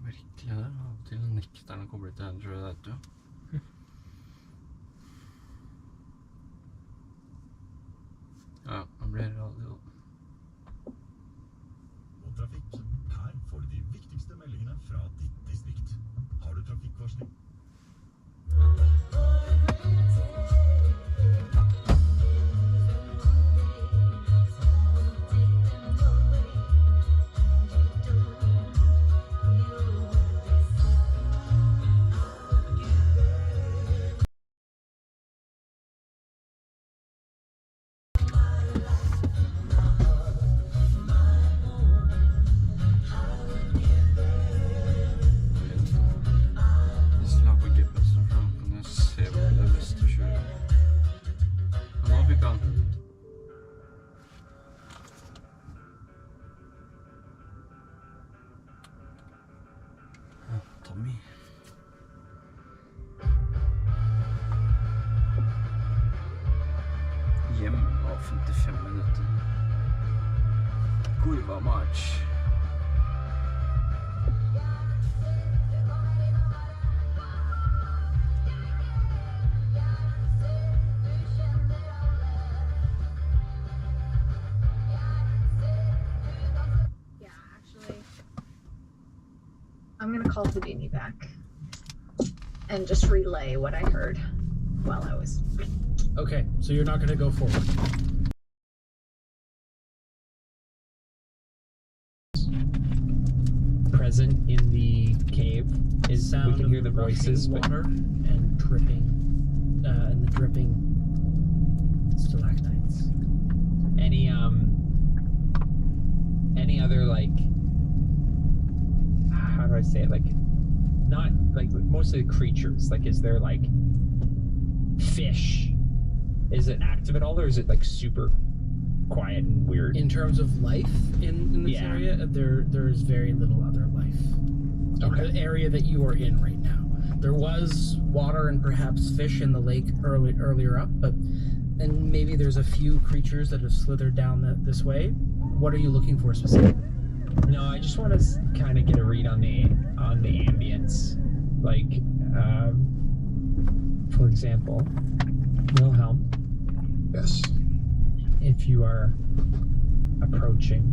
Virkelig det. Av og til nekterne koblet til Android Auto. Ja, nå blir det radio. Og trafikk. Her får du de viktigste meldingene fra ditt distrikt. Har du trafikkvarsling? Tommy. Hjem av 55 minutter. Kurva march. I'm gonna call Houdini back and just relay what I heard while I was. Okay, so you're not gonna go forward. Present in the cave is sound. We can hear the voices, water and dripping, and the dripping stalactites. Any other like? How do I say it? Like, not like mostly creatures. Like, is there like fish? Is it active at all, or is it like super quiet and weird? In terms of life in this area, there is very little other life. Okay. The area that you are in right now, there was water and perhaps fish in the lake earlier up, but and maybe there's a few creatures that have slithered down this way. What are you looking for specifically? No, I just want to kind of get a read on the ambience. Like, for example, Wilhelm. Yes. If you are approaching,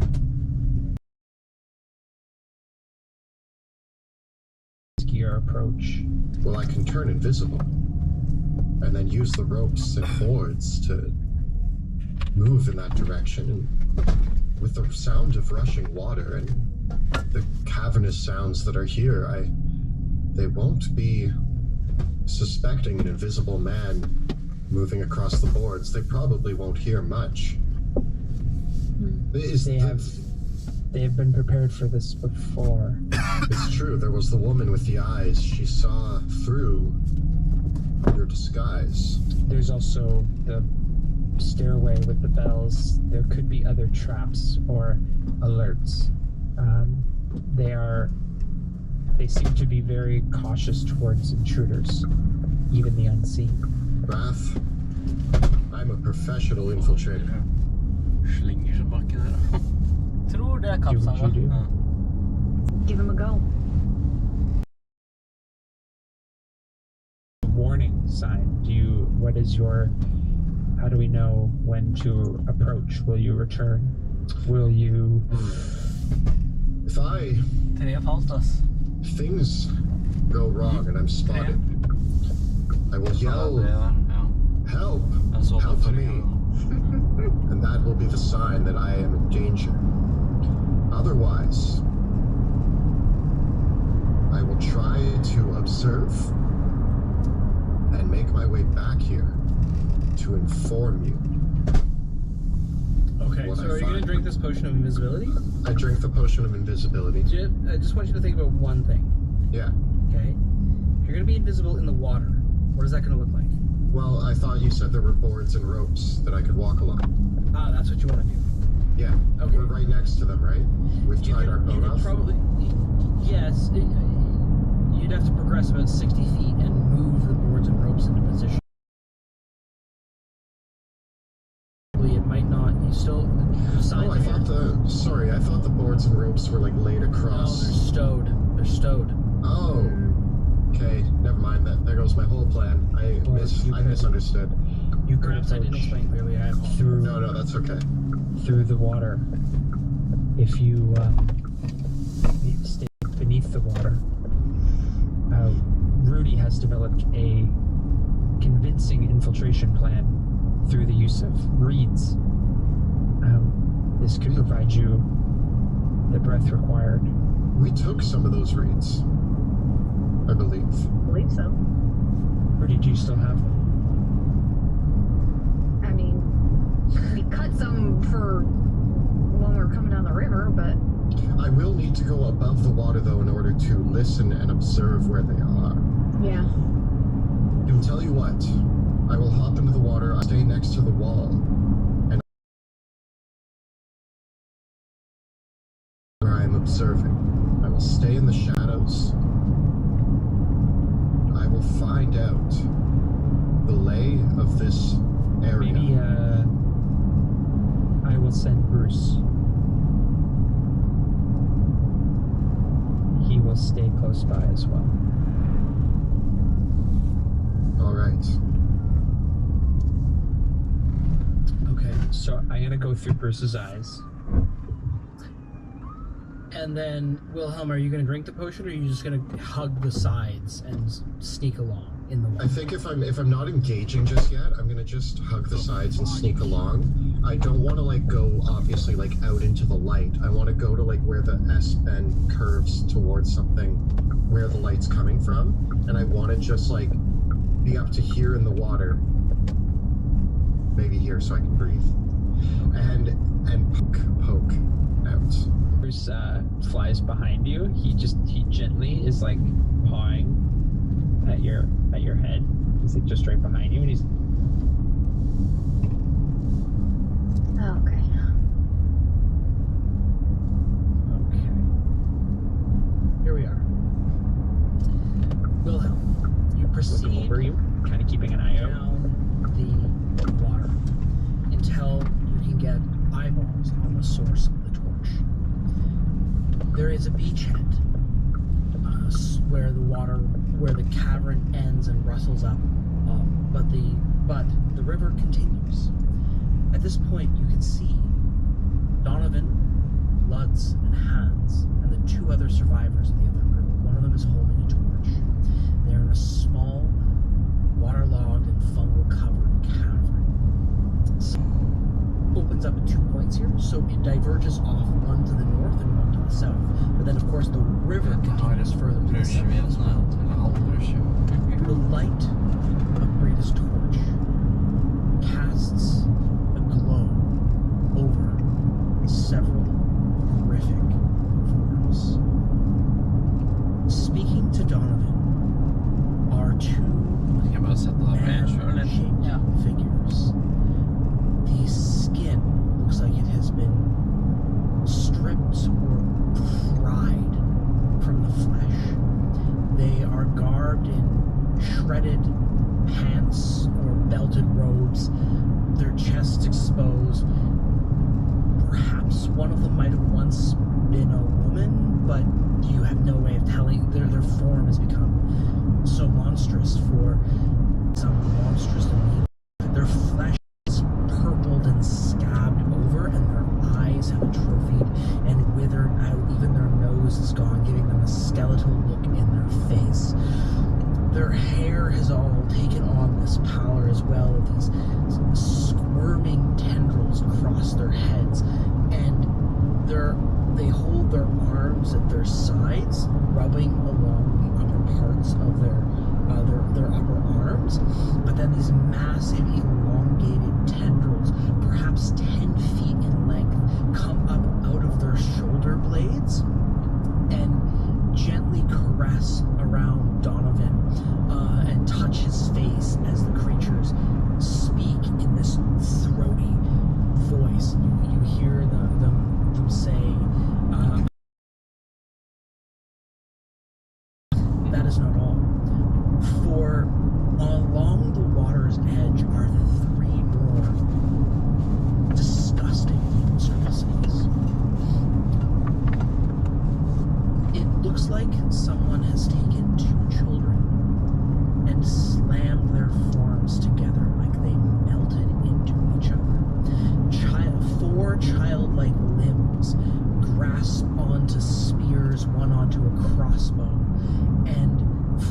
your approach. Well, I can turn invisible and then use the ropes and boards to move in that direction. And with the sound of rushing water and the cavernous sounds that are here, they won't be suspecting an invisible man moving across the boards. They probably won't hear much. They have been prepared for this before. It's true, there was the woman with the eyes. She saw through your disguise. There's also the stairway with the bells. There could be other traps or alerts. They seem to be very cautious towards intruders, even the unseen. Wrath, I'm a professional infiltrator. Slinger seg baki der. Tror det kapselen. Give him a go. Warning sign. How do we know when to approach? Will you return? Will you... If things go wrong and I'm spotted, I will yell, help, help me. And that will be the sign that I am in danger. Otherwise, I will try to observe and make my way back here to inform you. Okay, so are you going to drink this potion of invisibility? I drink the potion of invisibility. I just want you to think about one thing. Yeah. Okay? If you're going to be invisible in the water, what is that going to look like? Well, I thought you said there were boards and ropes that I could walk along. Ah, that's what you want to do. Yeah. Okay. We're right next to them, right? We've tied our boat off? Probably, yes. You'd have to progress about 60 feet and move the boards and ropes into position. It might not. You still... I thought the boards and ropes were like laid across. No, they're stowed. They're stowed. Oh. Okay, never mind that. There goes my whole plan. I misunderstood. You could Perhaps I didn't approach explain clearly. I apologize. through No, that's okay. through the water. If you stay beneath the water, Rudy has developed a convincing infiltration plan through the use of reeds. This could provide you the breath required. We took some of those reeds, I believe. I believe so. Rudy, do you still have them? I mean, we cut some for when we were coming down the river, but I will need to go above the water, though, in order to listen and observe where they are. yeah. And tell you what, I will hop into the water, I'll stay next to the wall, and where I am observing. I will stay in the shadows. I will find out the lay of this area. Maybe I will send Bruce. He will stay close by as well. All right. Okay. So I'm gonna go through Bruce's eyes. And then, Wilhelm, are you going to drink the potion, or are you just going to hug the sides and sneak along in the water? I think if I'm not engaging just yet, I'm gonna just hug the sides and sneak along. I don't want to like go obviously like out into the light. I want to go to like where the S bend curves towards something where the light's coming from, and I want to just like be up to here in the water, maybe here so I can breathe, and poke out. Bruce flies behind you. He gently is like pawing at your head. He's like just right behind you, and he's Okay. Okay. Here we are. Wilhelm, you looking proceed over you, kind of keeping an eye out. down the water until you can get eyeballs on the source of the torch. There is a beachhead where the cavern ends and rustles up, but the river continues. At this point, you can see Donovan, Lutz, and Hans, and the two other survivors of the other group. One of them is holding a torch. They're in a small, waterlogged and fungal-covered cavern. So, opens up at 2 points here, so it diverges off, one to the north and one to the south. But then, of course, the river continues further to the south. The light of Breda's torch casts a glow over several horrific forms. Speaking to Donovan are two man-shaped figures. The skin looks like it has been stripped or pried from the flesh. They are garbed in shredded pants or belted robes, their chests exposed. Perhaps one of them might have once been a woman, but you have no way of telling. Their form has become so monstrous for some monstrous to me. Their flesh is purpled and scabbed over, and their eyes have atrophied and withered out. Even their nose is gone, giving them a skeletal look in their face. Their hair has all taken on this pallor as well, of these squirming tendrils across their heads, and they hold their arms at their sides, rubbing along the upper parts of their upper arms. But then these massive, elongated tendrils, perhaps 10 feet in length, come up out of their shoulder blades and gently caress around Donovan and touch his face as the creatures speak in this throaty voice. You hear them say, that is not all. For along the water's edge are 3 more disgusting monstrosities. like someone has taken two children and slammed their forms together like they melted into each other. Four childlike limbs grasp onto spears, one onto a crossbow, and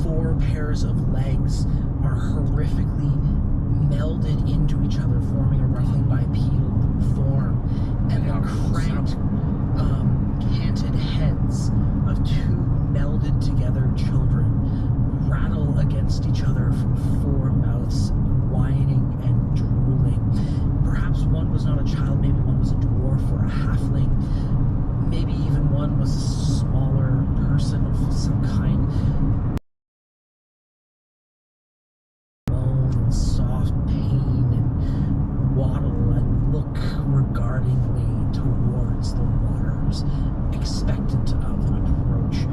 four pairs of legs are horrifically melded into each other, forming a roughly bipedal form, and the cranked, canted heads of two melded together children rattle against each other from four mouths, whining and drooling. Perhaps one was not a child, maybe one was a dwarf or a halfling, maybe even one was a smaller person of some kind. Moan and soft pain and waddle and look regardingly towards the waters, expectant of an approach.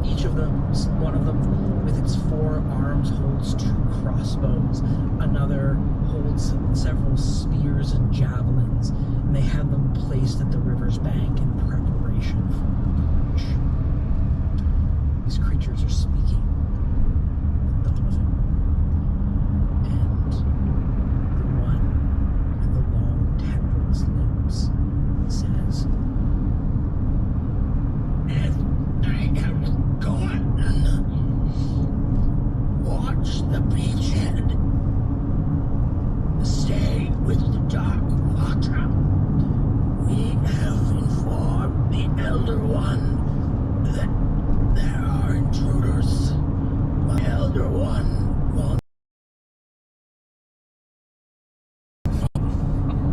Each of them, one of them with its four arms holds two crossbows, another holds several spears and javelins, and they have them placed at the river's bank in preparation for an approach. These creatures are speaking with Donovan, and the one with the long tendrils limbs says, "And I have gone. Watch the beachhead. Stay with the dark water. We have informed the Elder One that there are intruders. The Elder One will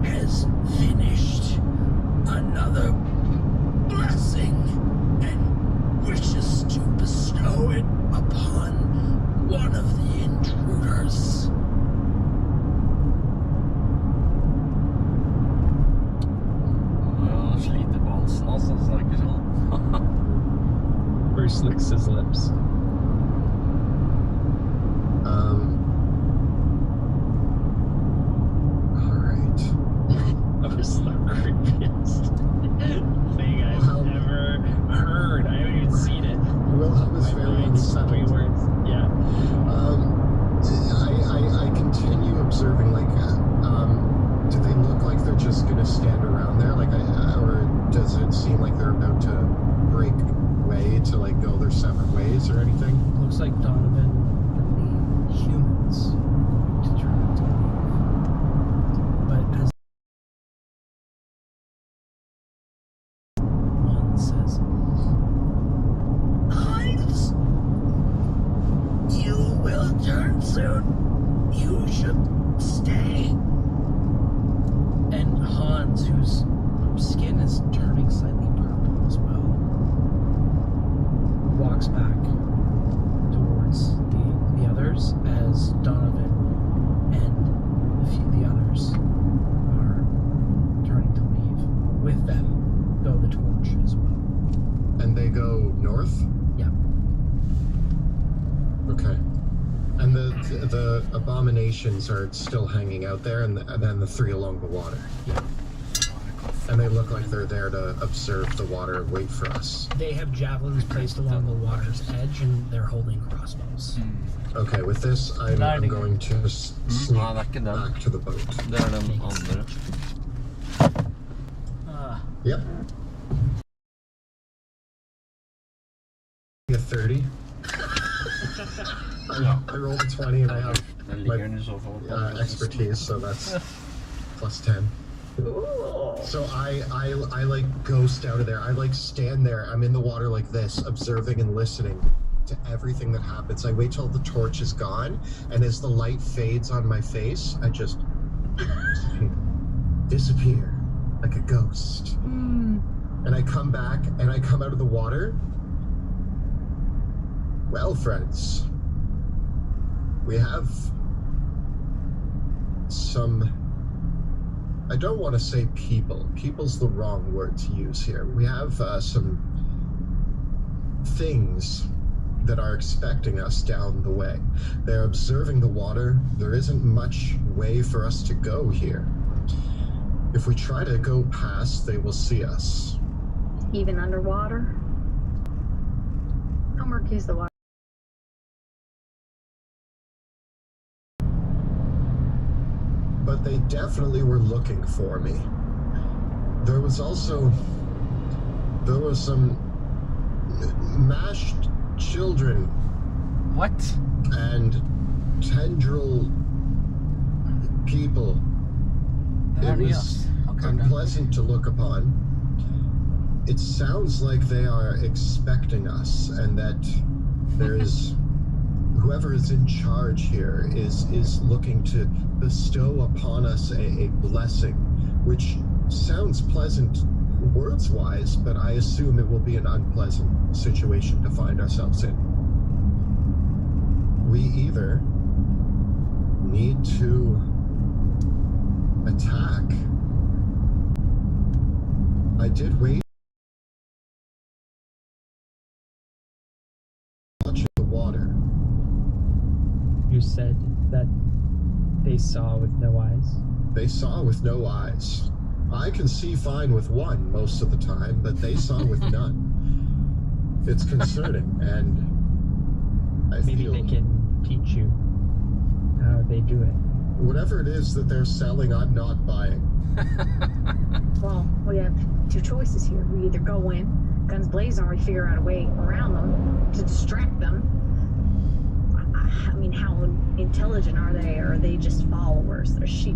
has finished another blessing and wishes to bestow it upon one of the intruders." Sliter på halsen, altså. Snakker sånn. Bruce licks his lips. Alright. That was the creepiest thing I've ever heard. I haven't even seen it. Wilhelm is My very mind's three unsettled. words. Yeah. I continue observing, like, do they look like they're just gonna stand around there? Like, or does it seem like they're about to break way to, like, go their separate ways or anything? Looks like Donovan and the humans are going to turn to leave. But as one says, "Heinz, you will turn soon. You should stay." And Hans, whose skin is turning slightly purple as well, walks back towards the others as Donovan and the others are turning to leave. With them go the torch as well. And they go north? Yeah. Okay. And the abominations are still hanging out there, and then the three along the water. Yeah. And they look like they're there to observe the water and wait for us. They have javelins placed along the water's edge, and they're holding crossbows. Okay, with this, I'm going to sneak Nei, det er ikke den. back to the boat. Det er den andre. Yep. A 30. I rolled a 20 and I have Den my ligger den i så fall på. expertise, so that's plus 10. Ooh. So I like ghost out of there. I like stand there. I'm in the water like this, observing and listening to everything that happens. I wait till the torch is gone, and as the light fades on my face, I just disappear like a ghost. And I come back, and I come out of the water. Well, friends, we have some, I don't want to say people. People's the wrong word to use here. We have some things that are expecting us down the way. They're observing the water. There isn't much way for us to go here. If we try to go past, they will see us. Even underwater? How murky is the water? But they definitely were looking for me. There was some mashed children What? and tendril people. It was unpleasant to look upon. It sounds like they are expecting us, and that there is whoever is in charge here is looking to bestow upon us a blessing, which sounds pleasant words-wise, but I assume it will be an unpleasant situation to find ourselves in. We either need to attack. I did wait. Watching the water. You said that they saw with no eyes. They saw with no eyes. I can see fine with one most of the time, but they saw with none. It's concerning, and I Maybe feel they can teach you how they do it. whatever it is that they're selling, I'm not buying. Well, we have two choices here. We either go in, guns blazing, or we figure out a way around them to distract them. I mean, how intelligent are they? Or are they just followers? They're sheep.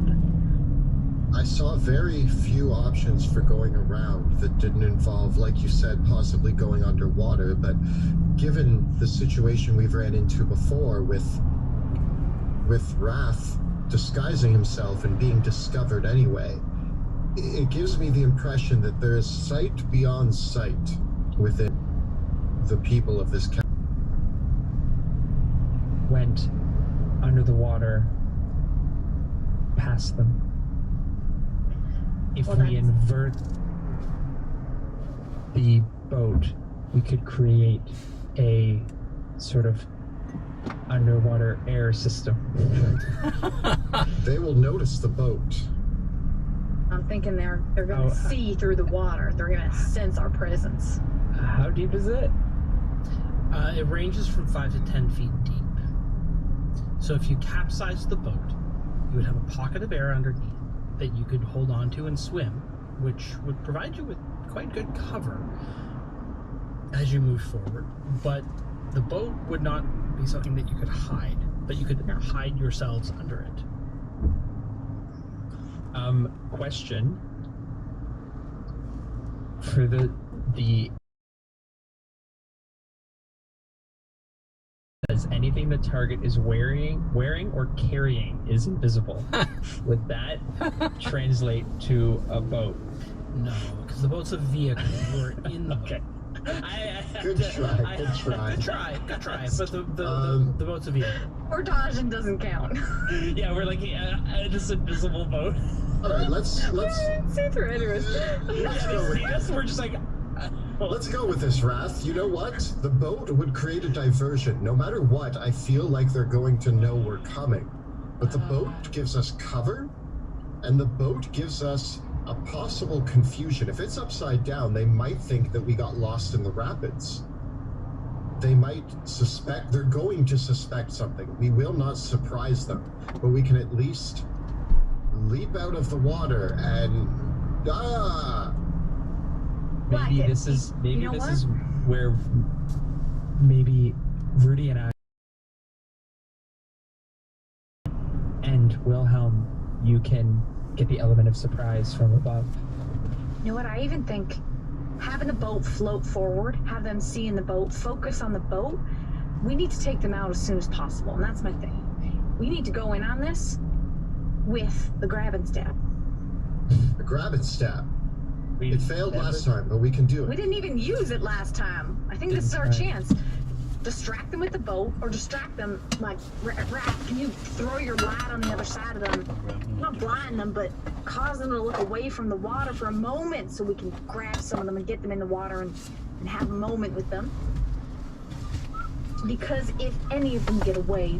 I saw very few options for going around that didn't involve, like you said, possibly going underwater, but given the situation we've ran into before with Wrath disguising himself and being discovered anyway, it gives me the impression that there is sight beyond sight within the people of this county. Went under the water past them. If Well, we that's- invert the boat, we could create a sort of underwater air system. They will notice the boat. I'm thinking they're gonna see through the water. They're gonna sense our presence. How deep is it? It ranges from 5 to 10 feet deep. So if you capsize the boat, you would have a pocket of air underneath that you could hold on to and swim, which would provide you with quite good cover as you move forward. But the boat would not be something that you could hide, but you could hide yourselves under it. Question. For the says anything the target is wearing or carrying is invisible. Would that translate to a boat? No, because the boat's a vehicle. We're in the Okay. boat. Good try, good try. Good try. But the boat's a vehicle. Or dodging doesn't count. Yeah, we're like this invisible boat. All right, let's See through anyways. let's go with Yes, we're just like. let's go with this, Wrath. You know what? The boat would create a diversion. No matter what, I feel like they're going to know we're coming. But the boat gives us cover, and the boat gives us a possible confusion. If it's upside down, they might think that we got lost in the rapids. They might suspect, they're going to suspect something. We will not surprise them, but we can at least leap out of the water and Maybe Black, this is you know what? where maybe Rudy and I and Wilhelm, you can get the element of surprise from above. You know what? I even think having the boat float forward, have them see in the boat, focus on the boat. We need to take them out as soon as possible, and that's my thing. We need to go in on this with the grab and stab. a grab and stab. We It failed last time, but we can do We it. didn't even use it last time. I think this is our Didn't try. chance. Distract them with the boat, or distract them like, Raph, can you throw your light on the other side of them? Not blind them, but cause them to look away from the water for a moment so we can grab some of them and get them in the water and have a moment with them. Because if any of them get away,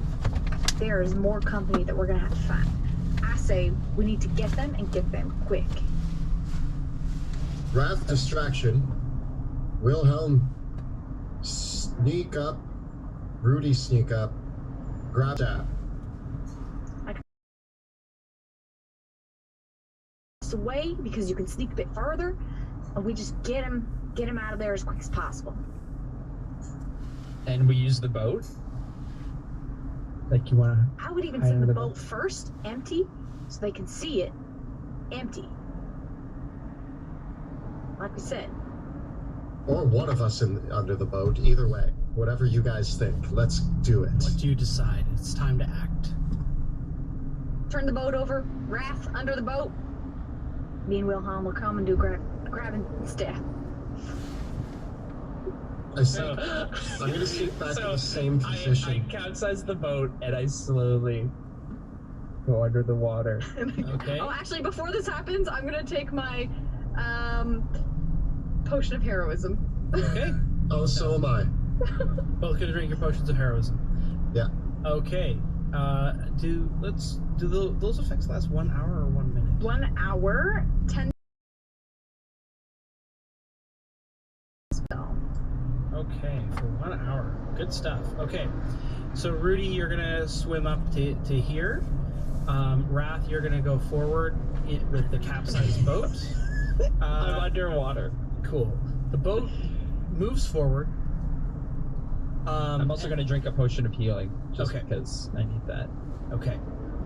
there is more company that we're gonna have to find. I say we need to get them and get them quick. Wrath distraction. Wilhelm Sneak up. Rudy, sneak up. Grab that. Away because you can sneak a bit further, and we just get him out of there as quick as possible. And we use the boat. Like you wanna? I would even hide send under the the boat first empty, so they can see it empty. Like we said. Or one of us under the boat. Either way, whatever you guys think. Let's do it. What do you decide? It's time to act. Turn the boat over. Raph under the boat. Me and Wilhelm will come and do grab and stab. I see. I'm gonna sneak back to the same position. I capsize the boat and I slowly go under the water. Okay. Oh, actually, before this happens, I'm gonna take my potion of heroism. Okay. Oh, so am I. Both gonna drink your potions of heroism. Yeah. Okay. Those effects last 1 hour or 1 minute? 1 hour, 10 spell. Okay, for 1 hour. Good stuff. Okay. So Rudy, you're gonna swim up to here. Wrath, you're gonna go forward with the capsized boat. I'm underwater. Cool. The boat moves forward. I'm also going to drink a potion of healing, just Okay. because I need that. Okay.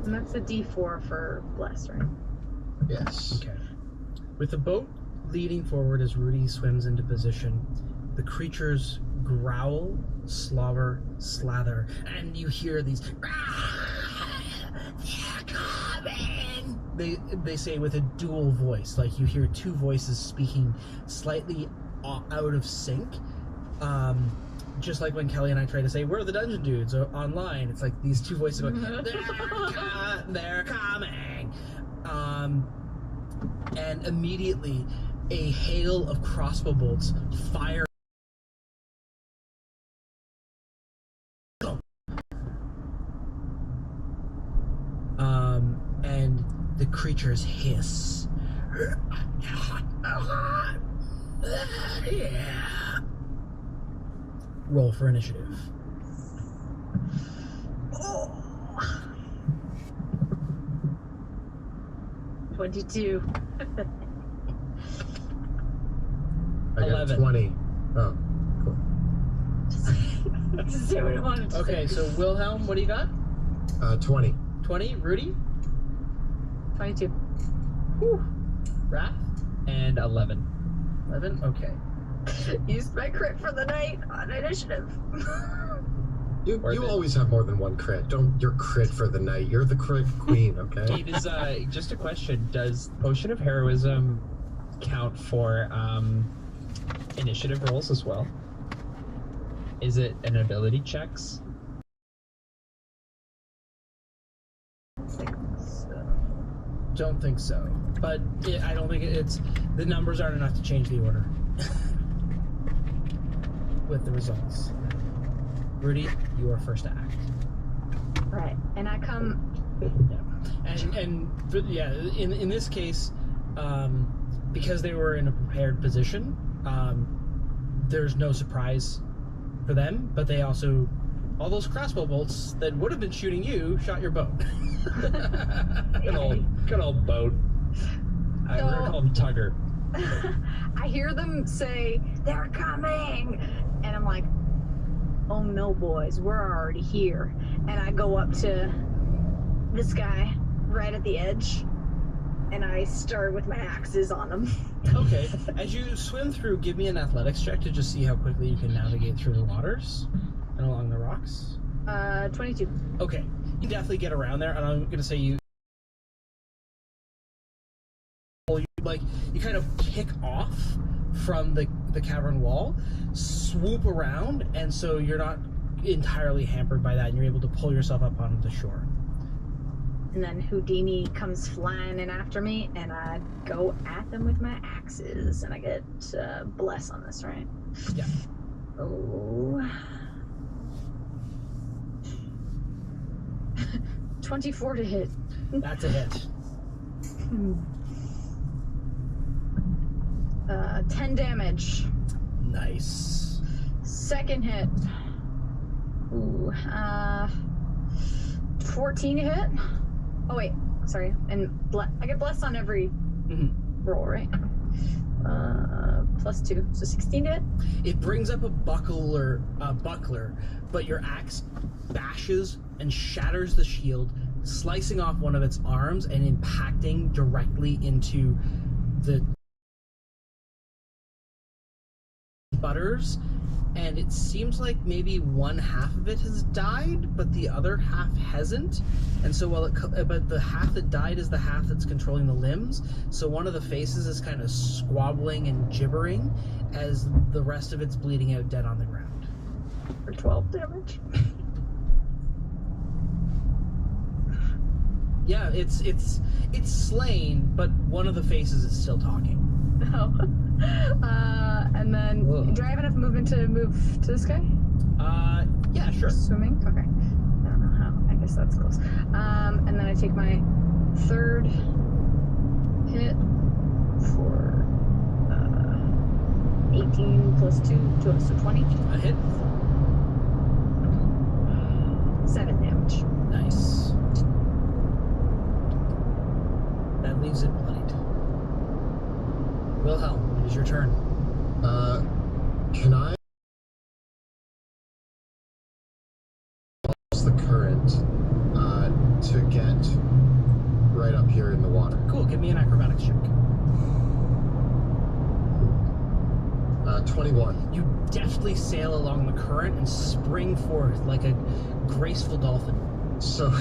And that's a D4 for bless, right? Yes. Okay. With the boat leading forward as Rudy swims into position, the creatures growl, slobber, slather, and you hear these. They're coming! They say with a dual voice, like you hear two voices speaking slightly out of sync. Just like when Kelly and I try to say, "We're the Dungeon Dudes" online. It's like these two voices going, they're coming. And immediately a hail of crossbow bolts fire. And the creatures hiss. Roll for initiative. Oh. 22. I got 11. 20. Oh, cool. Just say what I wanted to Okay, say. so Wilhelm, what do you got? 20. 20. Rudy? 22. Whew. Wrath? And 11. 11. Okay. Used my crit for the night on initiative. You Worth it. always have more than one crit. You're crit for the night. You're the crit queen, okay? It is, just a question. Does Potion of Heroism count for initiative rolls as well? Is it an ability checks? Don't think so. But I don't think it's... The numbers aren't enough to change the order. With the results. Rudy, you are first to act. Right. And I come. Yeah. In this case, because they were in a prepared position, there's no surprise for them, but they also, all those crossbow bolts that would have been shooting you shot your boat. Good old boat. We're gonna call him Tugger. I hear them say, "They're coming!" And I'm like, "Oh no, boys, we're already here." And I go up to this guy right at the edge, and I start with my axes on him. Okay. As you swim through, give me an athletics check to just see how quickly you can navigate through the waters and along the rocks. 22. Okay. You definitely get around there, and I'm going to say you kind of kick off from the cavern wall, swoop around, and so you're not entirely hampered by that, and you're able to pull yourself up onto the shore. And then Houdini comes flying in after me, and I go at them with my axes, and I get bless on this, right? Yeah. Oh. 24 to hit. That's a hit. 10 damage. Nice. Second hit. Ooh, 14 to hit. Oh wait, sorry. And I get blessed on every roll, right? +2, so 16 to hit. It brings up a buckler, but your axe bashes and shatters the shield, slicing off one of its arms and impacting directly into the butters. And it seems like maybe one half of it has died, but the other half hasn't. And so but the half that died is the half that's controlling the limbs. So one of the faces is kind of squabbling and gibbering as the rest of it's bleeding out dead on the ground. For 12 damage. Yeah, it's slain, but one of the faces is still talking. Oh. And then, do I have enough movement to move to this guy? Yeah, sure. Swimming? Okay. I don't know how. I guess that's close. And then I take my third hit for 18 plus 2, so 20. A hit. 7 damage. Nice. That leaves it bloodied. Wilhelm, it is your turn. Can I use the current to get right up here in the water? Cool, give me an acrobatics check. 21. You deftly sail along the current and spring forth like a graceful dolphin. So,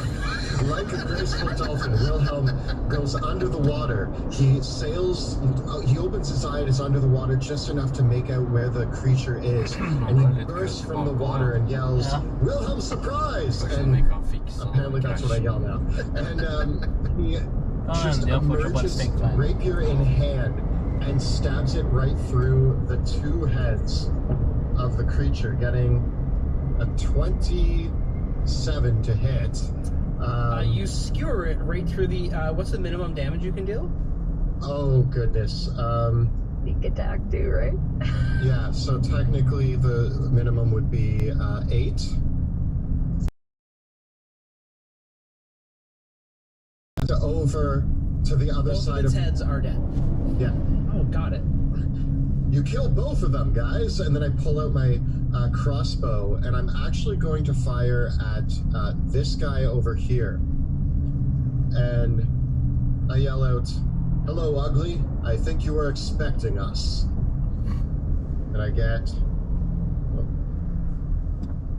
like a graceful dolphin, Wilhelm goes under the water. He sails, he opens his eyes under the water just enough to make out where the creature is. And he bursts from the water and yells, Wilhelm, surprise! And apparently that's what I yell now. And he just emerges, rapier in hand, and stabs it right through the two heads of the creature, getting a 27 to hit. You skewer it right through the, what's the minimum damage you can deal? Oh, goodness. Sneak attack too, right? Yeah, so technically the minimum would be 8. Over to the other Both side of its heads are dead. Yeah. Oh, got it. You kill both of them, guys, and then I pull out my crossbow, and I'm actually going to fire at this guy over here. And I yell out, "Hello, ugly. I think you were expecting us." And I get... Oh,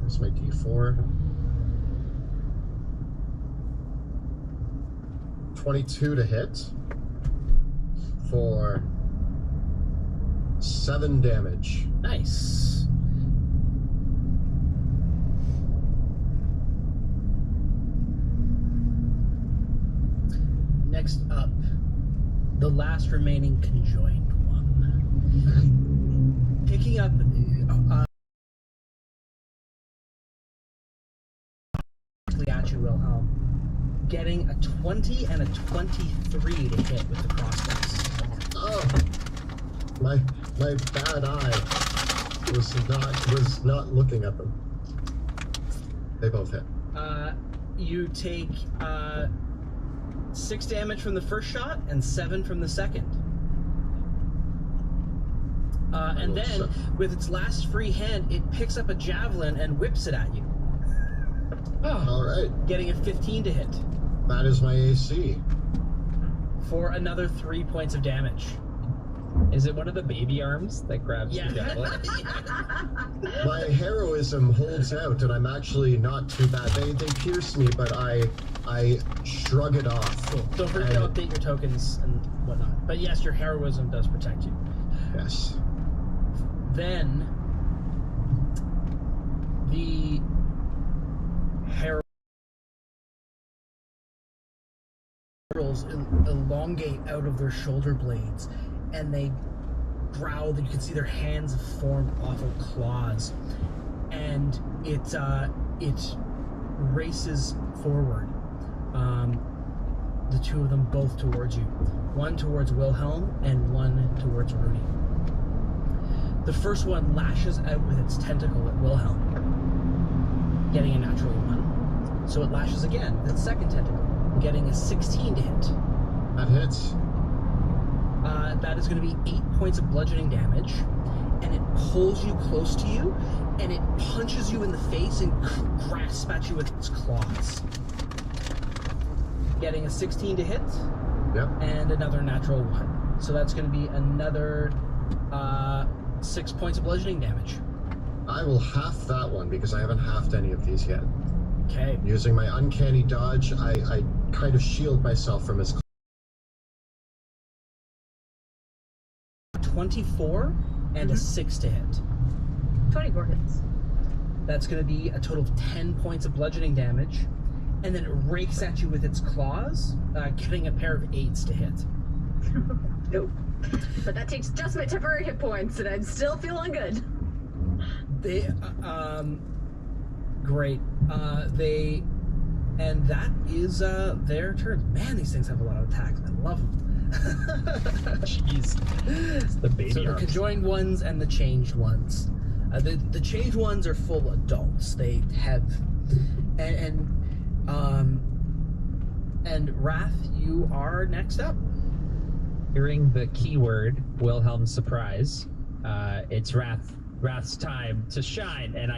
there's my D4. 22 to hit for 7 damage. Nice. Next up, the last remaining conjoined one. Picking up at you, Wilhelm. Getting a 20 and a 23 to hit with the crossbows. Oh, my bad eye was not looking at them. They both hit. You take 6 damage from the first shot and 7 from the second. And then, with its last free hand, it picks up a javelin and whips it at you. All right. Getting a 15 to hit. That is my AC. For another 3 points of damage. Is it one of the baby arms that grabs the javelin? My heroism holds out, and I'm actually not too bad. They pierce me, but I shrug it off. Cool. Don't forget to update your tokens and whatnot. But yes, your heroism does protect you. Yes. Then the heralds elongate out of their shoulder blades, and they growl. You can see their hands have formed awful claws, and it races forward. The two of them both towards you. One towards Wilhelm and one towards Rudy. The first one lashes out with its tentacle at Wilhelm, getting a natural 1. So it lashes again with its second tentacle, getting a 16 to hit. That hits. That is going to be 8 points of bludgeoning damage, and it pulls you close to you, and it punches you in the face and grasps at you with its claws. Getting a 16 to hit, Yep. and another natural 1. So that's going to be another 6 points of bludgeoning damage. I will half that one because I haven't halved any of these yet. Okay. Using my uncanny dodge, I kind of shield myself from his. 24 and a 6 to hit. 24 hits. That's going to be a total of 10 points of bludgeoning damage, and then it rakes at you with its claws, getting a pair of 8s to hit. Nope. But that takes just my temporary hit points, and I'm still feeling good. They, great. And that is their turn. Man, these things have a lot of attacks. I love them. Jeez. It's the baby So the arms. conjoined ones and the changed ones. The changed ones are full adults. They have, and Wrath, you are next up. Hearing the keyword Wilhelm's surprise, it's Wrath's time to shine, and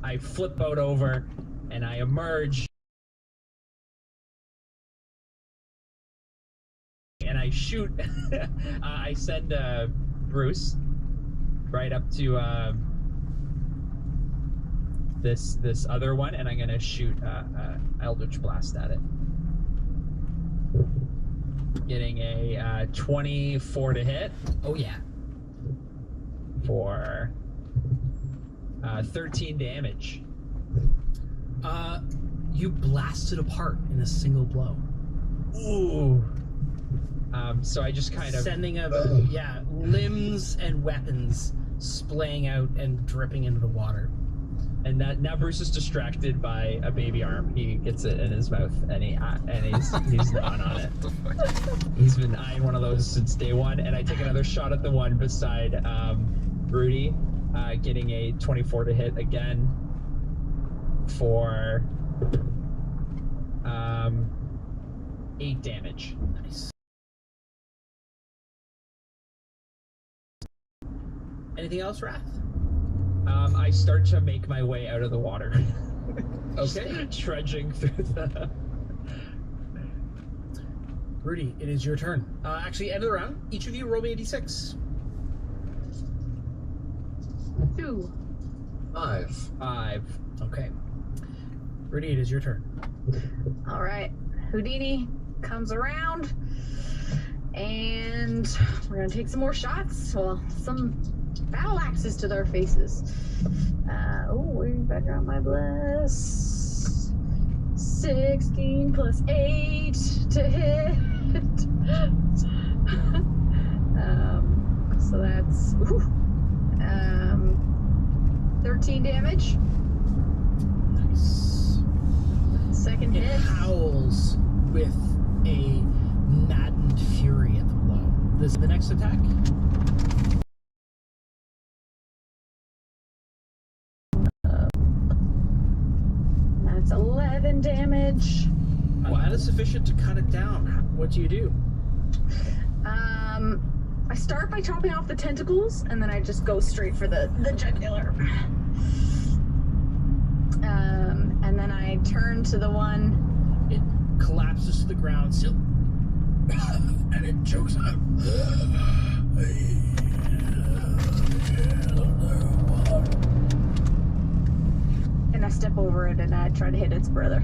I flip out over, and I emerge, and I shoot. I send Bruce right up to this other one, and I'm gonna shoot Eldritch Blast at it. Getting a 24 to hit Oh yeah. for 13 damage. You blast it apart in a single blow, Ooh. So I just kind of sending limbs and weapons splaying out and dripping into the water. and that now Bruce is distracted by a baby arm. He gets it in his mouth, and he's not on it. He's been eyeing one of those since day one, and I take another shot at the one beside Rudy, getting a 24 to hit again for 8 damage. Nice. Anything else, Wrath? I start to make my way out of the water. Okay. Trudging through the... Rudy, it is your turn. Actually, end of the round, each of you roll me a d6. 2. 5. 5. Okay. Rudy, it is your turn. All right. Houdini comes around, and we're gonna take some more shots. Well, some battle axes to their faces. Where back on my bless? 16 plus 8 to hit. So that's 13 damage. Nice. Second It hit. howls with a maddened fury at the blow. This is the next attack. That's 11 damage. That is sufficient to cut it down. What do you do? I start by chopping off the tentacles, and then I just go straight for the jugular. And then I turn to the one. It collapses to the ground still, and it chokes out. And I step over it and I try to hit its brother.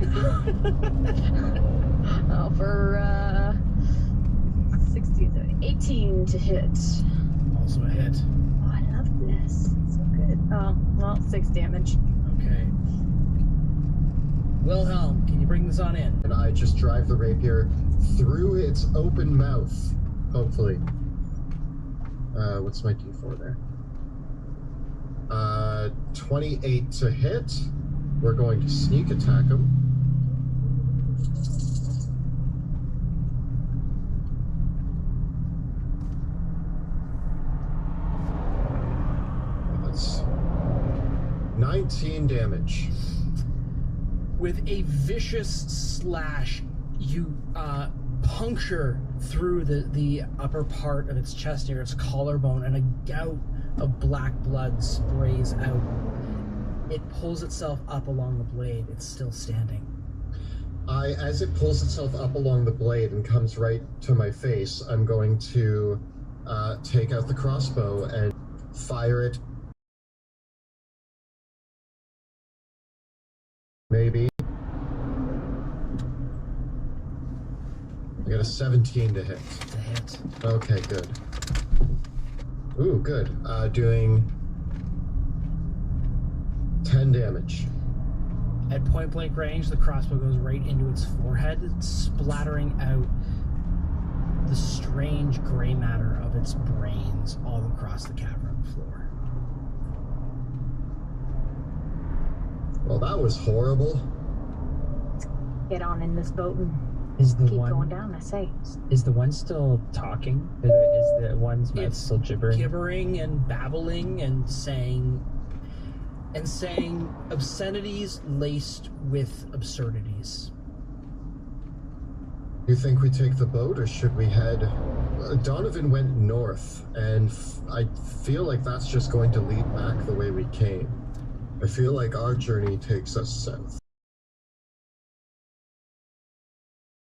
For 16, 18 to hit. Also a hit. Oh, I love this. It's so good. Oh, well, 6 damage. Okay. Wilhelm, can you bring this on in? And I just drive the rapier through its open mouth, hopefully. What's my d4 there? 28 to hit. We're going to sneak attack him. 19 damage. With a vicious slash, you puncture through the upper part of its chest near its collarbone, and a gout of black blood sprays out. It pulls itself up along the blade. It's still standing. As it pulls itself up along the blade and comes right to my face, I'm going to take out the crossbow and fire it. Maybe. I got a 17 to hit. It's a hit. Okay, good. Ooh, good. Doing 10 damage. At point blank range, the crossbow goes right into its forehead, splattering out the strange gray matter of its brains all across the cavern floor. Well, that was horrible. Get on in this boat and Is the keep one going down, I say. is the one still talking? Is the one's mouth It's still gibbering? Gibbering and babbling and saying obscenities laced with absurdities. You think we take the boat, or should we head? Donovan went north, and I feel like that's just going to lead back the way we came. I feel like our journey takes us south.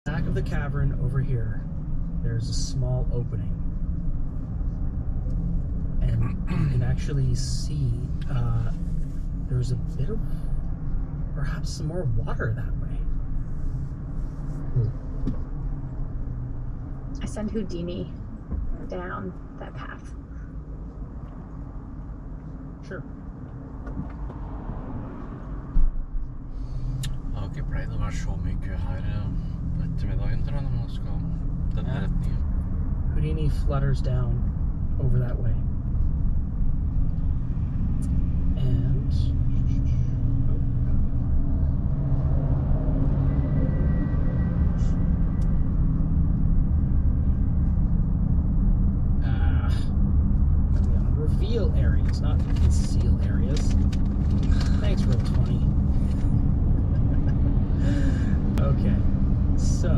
Back of the cavern over here, there's a small opening. And you can actually see there's a bit of perhaps some more water that way. I send Houdini down that path. Sure. Det har ikke pleid å være så mye kø her på ettermiddagen, tror jeg, når man skal denne Ja. retningen. Houdini flutters down over that way. And we want to reveal areas, not conceal areas. Thanks, Roll20. Okay, so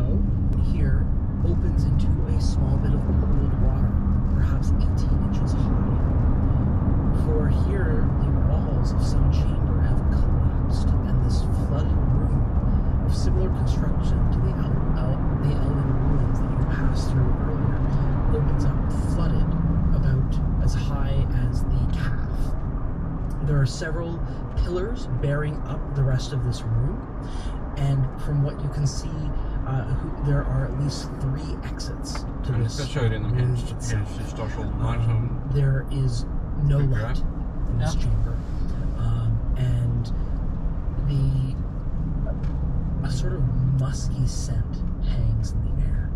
here opens into a small bit of cold water, perhaps 18 inches high. For here, the walls of some chamber have collapsed, and this flooded room of similar construction to the Elven ruins that you passed through earlier opens up, flooded about as high as the calf. There are several pillars bearing up the rest of this room, and from what you can see, there are at least 3 exits to Vi this skal kjøre innom room itself. helsestasjonen her, så There is no Okay. light in this Yeah. chamber, and a sort of musky scent hangs in the air.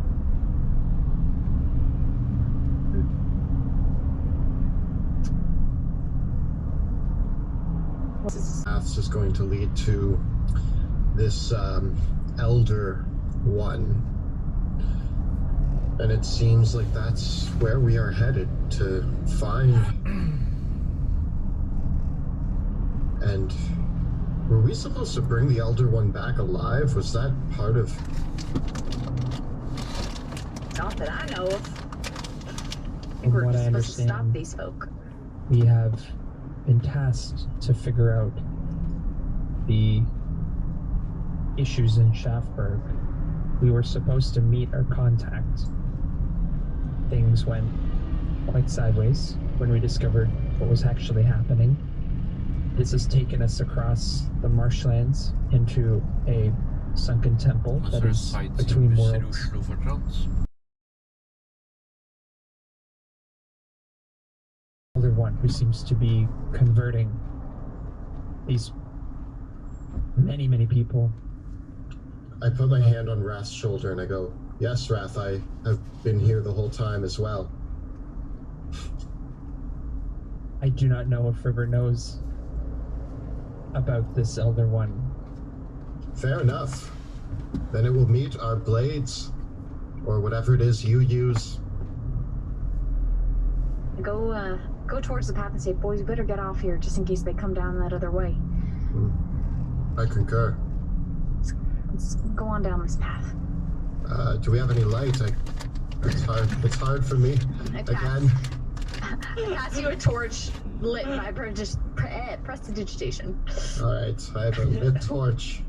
Path's just going to lead to this Elder One. And it seems like that's where we are headed to find. And were we supposed to bring the Elder One back alive? Was that part of... Not that I know of. I think From we're what I supposed to stop understand, these folk. we have been tasked to figure out the issues in Schaffberg. We were supposed to meet our contact. Things went quite sideways when we discovered what was actually happening. This has taken us across the marshlands into a sunken temple Og that så er det is between sightseeing-busser i worlds. Oslo fortsatt. Elder One who seems to be converting these many people. I put my hand on Wrath's shoulder and I go, yes, Wrath, I have been here the whole time as well. I do not know if River knows about this Elder One. Fair enough. Then it will meet our blades, or whatever it is you use. Go go towards the path and say, boys, we better get off here just in case they come down that other way. I concur. Let's go on down this path. Do we have any light? It's hard for me. Again. I pass you a torch lit by prestidigitation. Alright, I have a lit torch.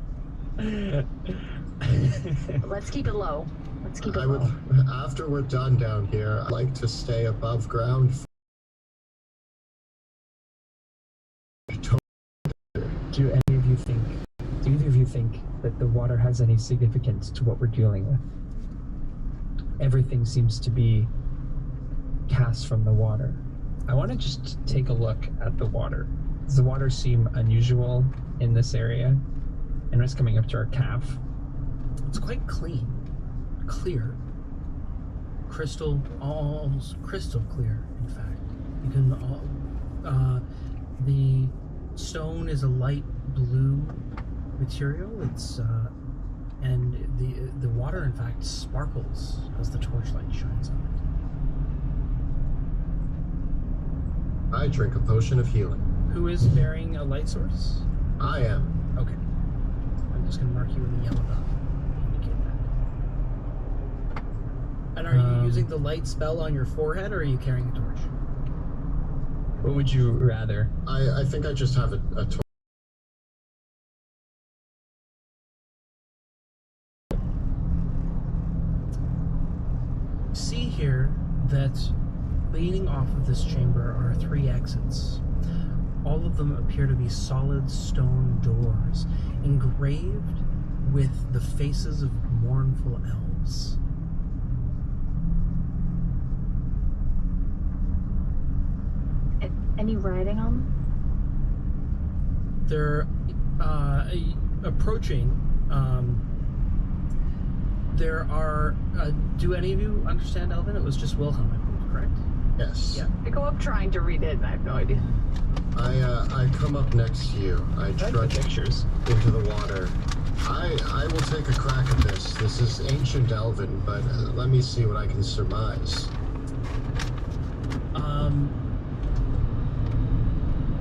Let's keep it low. Let's keep it I low. would, after we're done down here, I'd like to stay above ground. Do either of you think that the water has any significance to what we're dealing with? Everything seems to be cast from the water. I want to just take a look at the water. Does the water seem unusual in this area? And it's coming up to our calf. It's quite clean, clear, crystal, almost crystal clear. In fact, you can. The stone is a light blue material. It's and the water, in fact, sparkles as the torchlight shines on it. I drink a potion of healing. Who is bearing a light source? I am. Okay. I'm just going to mark you with a yellow dot to indicate that. And are you using the light spell on your forehead, or are you carrying a torch? What would you rather? I think I just have a torch. See here that leading off of this chamber are 3 exits. All of them appear to be solid stone doors, engraved with the faces of mournful elves. Any writing on them? They're approaching. There are. Do any of you understand Elven? It was just Wilhelm, I believe, correct? Yes. Yeah. I go up trying to read it, and I have no idea. I come up next to you. I I like the trudge pictures. into the water. I will take a crack at this. This is ancient Elven, but let me see what I can surmise.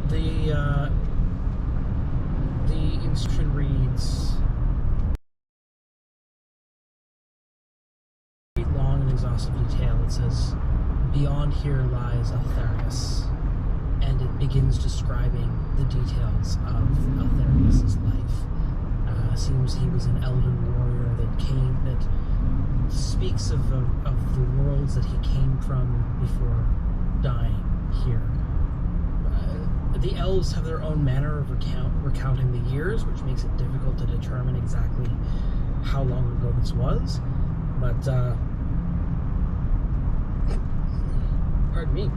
The inscription reads, long and exhaustive detail. It says, beyond here lies Altharius, and it begins describing the details of Altharius' life. Seems he was an elven warrior that speaks of the worlds that he came from before dying here. The elves have their own manner of recounting the years, which makes it difficult to determine exactly how long ago this was. But, pardon me.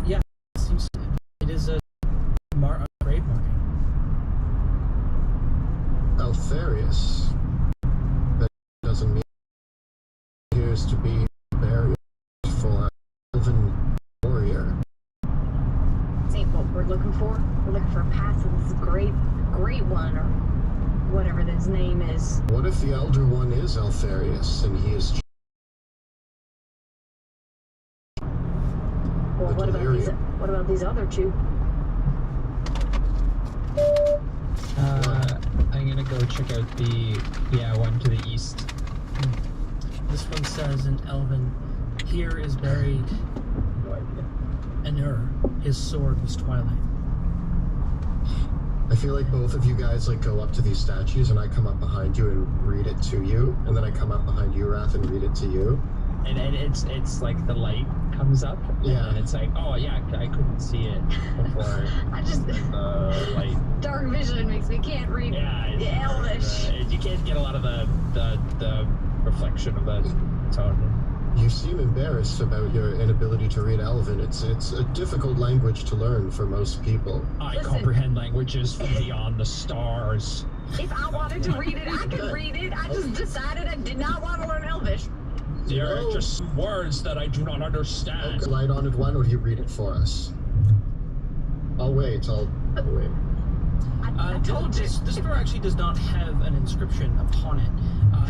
Yeah, it is a grave marking. Altharius. That doesn't mean he appears to be buried for an elven warrior. This ain't what we're looking for. We're looking for a path to this great one, or whatever his name is. What if the Elder One is Altharius and he is Well, the delirium? what about these other 2? I'm gonna go check out the one to the east. This one says in Elven, here is buried No idea. Anur. His sword was twilight. I feel like both of you guys go up to these statues and I come up behind you and read it to you, and then I come up behind you, Wrath, and read it to you. And it's like the light comes up, Yeah. and it's like, oh yeah, I couldn't see it before. I just Light. dark vision makes me can't read Yeah, Elvish. you can't get a lot of the reflection of the tone. You seem embarrassed about your inability to read Elven. It's a difficult language to learn for most people. I Listen. comprehend languages from beyond the stars. If I wanted to read it, I could read it. I just decided I did not want to learn Elvish. There are No. just words that I do not understand. Okay, light on it. Why don't you read it for us? I'll wait. I'll wait. I told you. This door actually does not have an inscription upon it.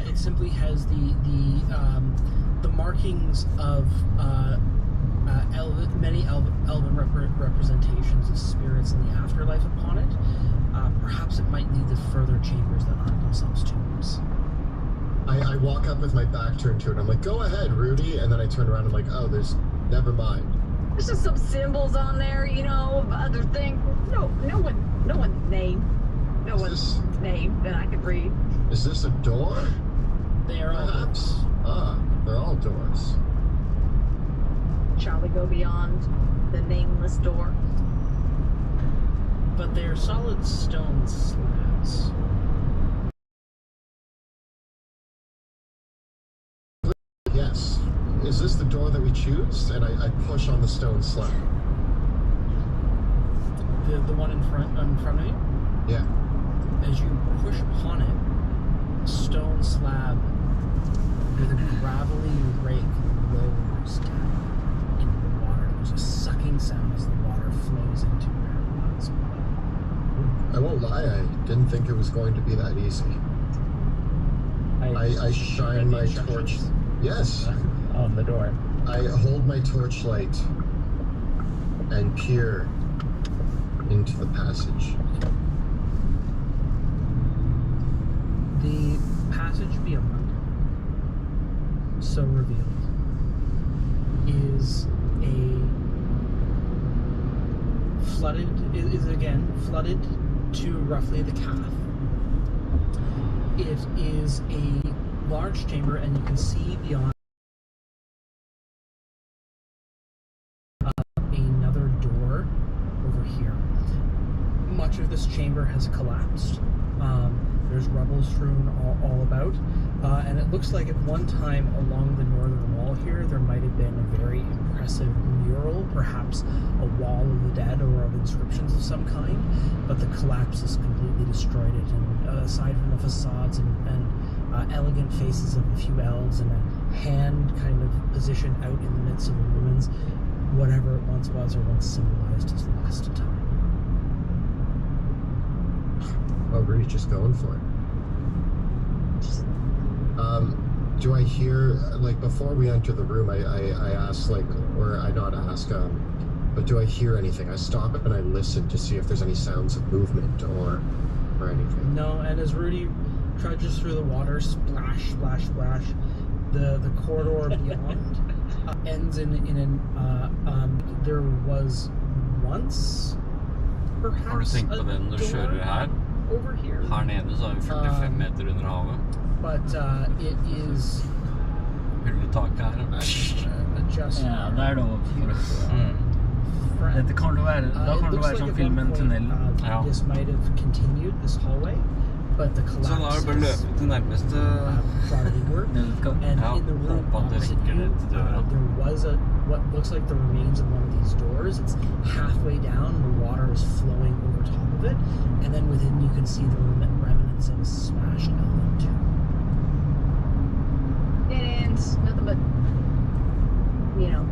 It simply has the markings of many elven representations of spirits in the afterlife upon it. Perhaps it might lead to further chambers that aren't themselves tombs. I walk up with my back turned to it. I'm like, go ahead, Rudy. And then I turn around and I'm like, oh, never mind. There's just some symbols on there, you know, of other things. No one's name. No one's name that I could read. Is this a door? They are all Perhaps. Ah, they're all doors. Shall we go beyond the nameless door? but they're solid stone slabs. Yes. Is this the door that we choose? And I push on the stone slab. The one in front of you? Yeah. As you push upon it, stone slab with a gravelly rake lowers down into the water. There's a sucking sound as the water flows into where it was below. I won't lie, I didn't think it was going to be that easy. I shine my torch. Yes. On the door. I hold my torchlight and peer into the passage. The passage beyond, so revealed, is flooded to roughly the calf. It is a large chamber, and you can see beyond another door over here. Much of this chamber has collapsed. There's rubble strewn all about, and it looks like at one time along the northern wall here there might have been a very impressive mural, perhaps a wall of the dead or of inscriptions of some kind, but the collapse has completely destroyed it, and aside from the facades and elegant faces of a few elves and a hand kind of positioned out in the midst of the ruins, whatever it once was or once symbolized has lost to time. Oh, Rudy's just going for it. Do I hear, like, before we enter the room, I ask, like, or I not ask, but do I hear anything? I stop and I listen to see if there's any sounds of movement or anything. No, and as Rudy trudges through the water, splash, splash, splash, the corridor beyond ends in there was once, perhaps, Har du tänkt på det när du kör det här? over here. Här nere så har vi 45 meter under havet. But it is Hur du taket her? adjust. Ja, det er det også. Friend. Dette kommer til å være, da It kommer det looks til å være like som at filmen one point, Tunnel. Ja. this might have continued this hallway, but the Så da er collapse det bare å løpe til nærmeste brought it inward. Nødutgang. And Ja, in the room håper at det opposite rekker you, det til døra. there was what looks like the remains of one of these doors. It's halfway down, the water is flowing over top of it, and then within you can see the remnants of a smashed elven tomb. And nothing but, you know,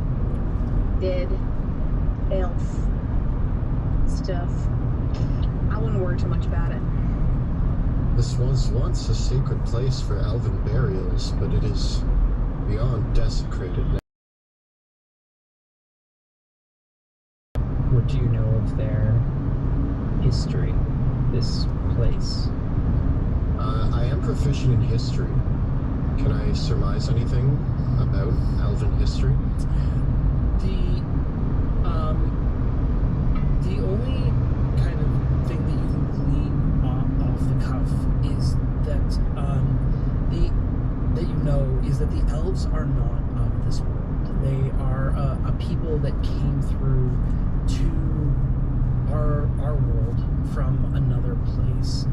dead elf stuff. I wouldn't worry too much about it. This was once a sacred place for elven burials, but it is beyond desecrated now. What do you know of their history, this place? I am proficient in history. Can I surmise anything about elven history? The only kind of thing that you can glean off the cuff is that that you know is that the elves are not of this world. They are a people that came through to our world from another place.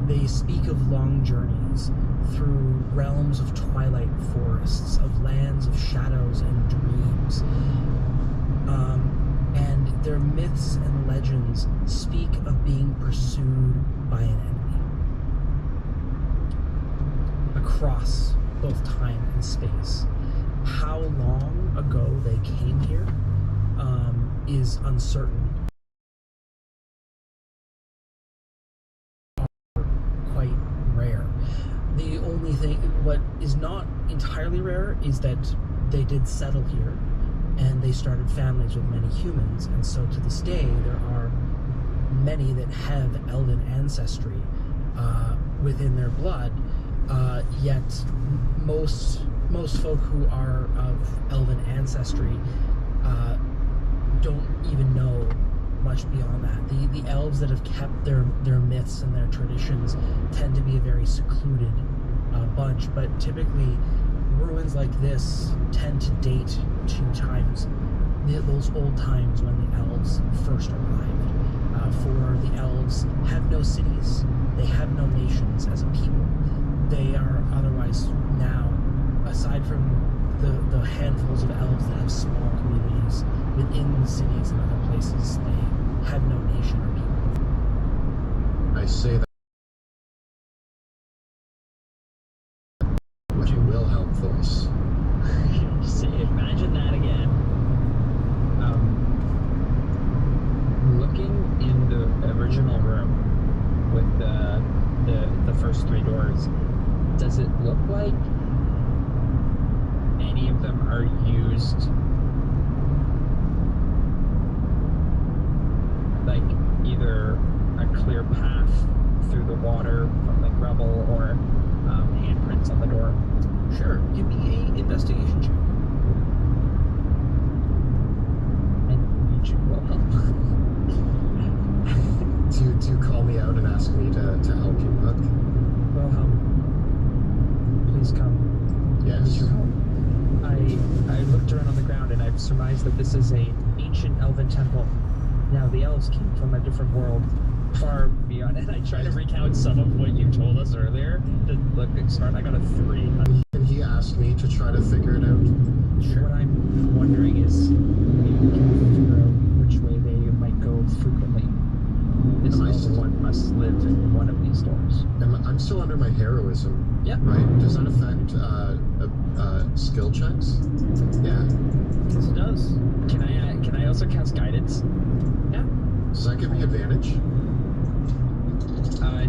They speak of long journeys through realms of twilight forests, of lands of shadows and dreams. And their myths and legends speak of being pursued by an enemy across both time and space. How long ago they came here is uncertain. Quite rare. The only thing, what is not entirely rare, is that they did settle here and they started families with many humans. And so to this day, there are many that have elven ancestry within their blood. Yet most folk who are of elven ancestry don't even know much beyond that. The elves that have kept their myths and their traditions tend to be a very secluded bunch, but typically ruins like this tend to date to times, those old times when the elves first arrived. For the elves have no cities, they have no nations as a people. They are otherwise now, aside from the handfuls of elves that have small communities within the cities and other places, they have no nation or people. I say that with a Wilhelm voice. Imagine that again. Looking in the original room with the first 3 doors, does it look like any of them are used like either a clear path through the water from like rubble or handprints on the door? Sure, give me a investigation check. And you will help. Do you call me out and ask me to help you look? Wilhelm, please come. Yes. I looked around on the ground and I've surmised that this is a ancient elven temple. Now the elves came from a different world, far beyond. And I tried to recount some of what you told us earlier. To look smart, I got a 3. And he asked me to try to figure it out. Sure. What I'm wondering is, maybe we can figure out which way they might go frequently. This elven one must live in one of these doors. I'm still under my heroism. Yep. Right? Does that affect skill checks? Yeah. Yes, it does. Can I also cast guidance? Yeah. Does that give me advantage?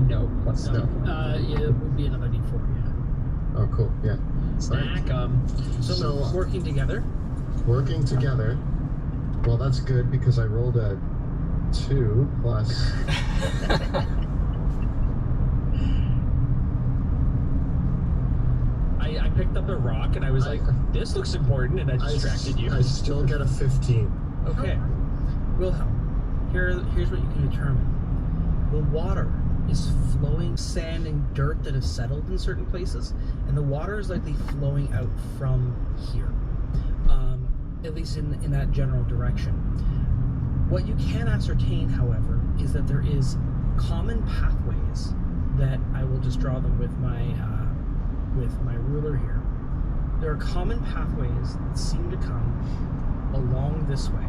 No. Plus No. It would be another D4, yeah. Oh, cool. Yeah. Stack So working together. Working together. Well, that's good because I rolled a 2 plus. I picked up a rock and I was like, this looks important, and I distracted you. I still get a 15. Okay. Wilhelm, here's what you can determine. The water is flowing, sand and dirt that have settled in certain places, and the water is likely flowing out from here, at least in that general direction. What you can ascertain, however, is that there is common pathways that I will just draw them with my ruler here. There are common pathways that seem to come along this way,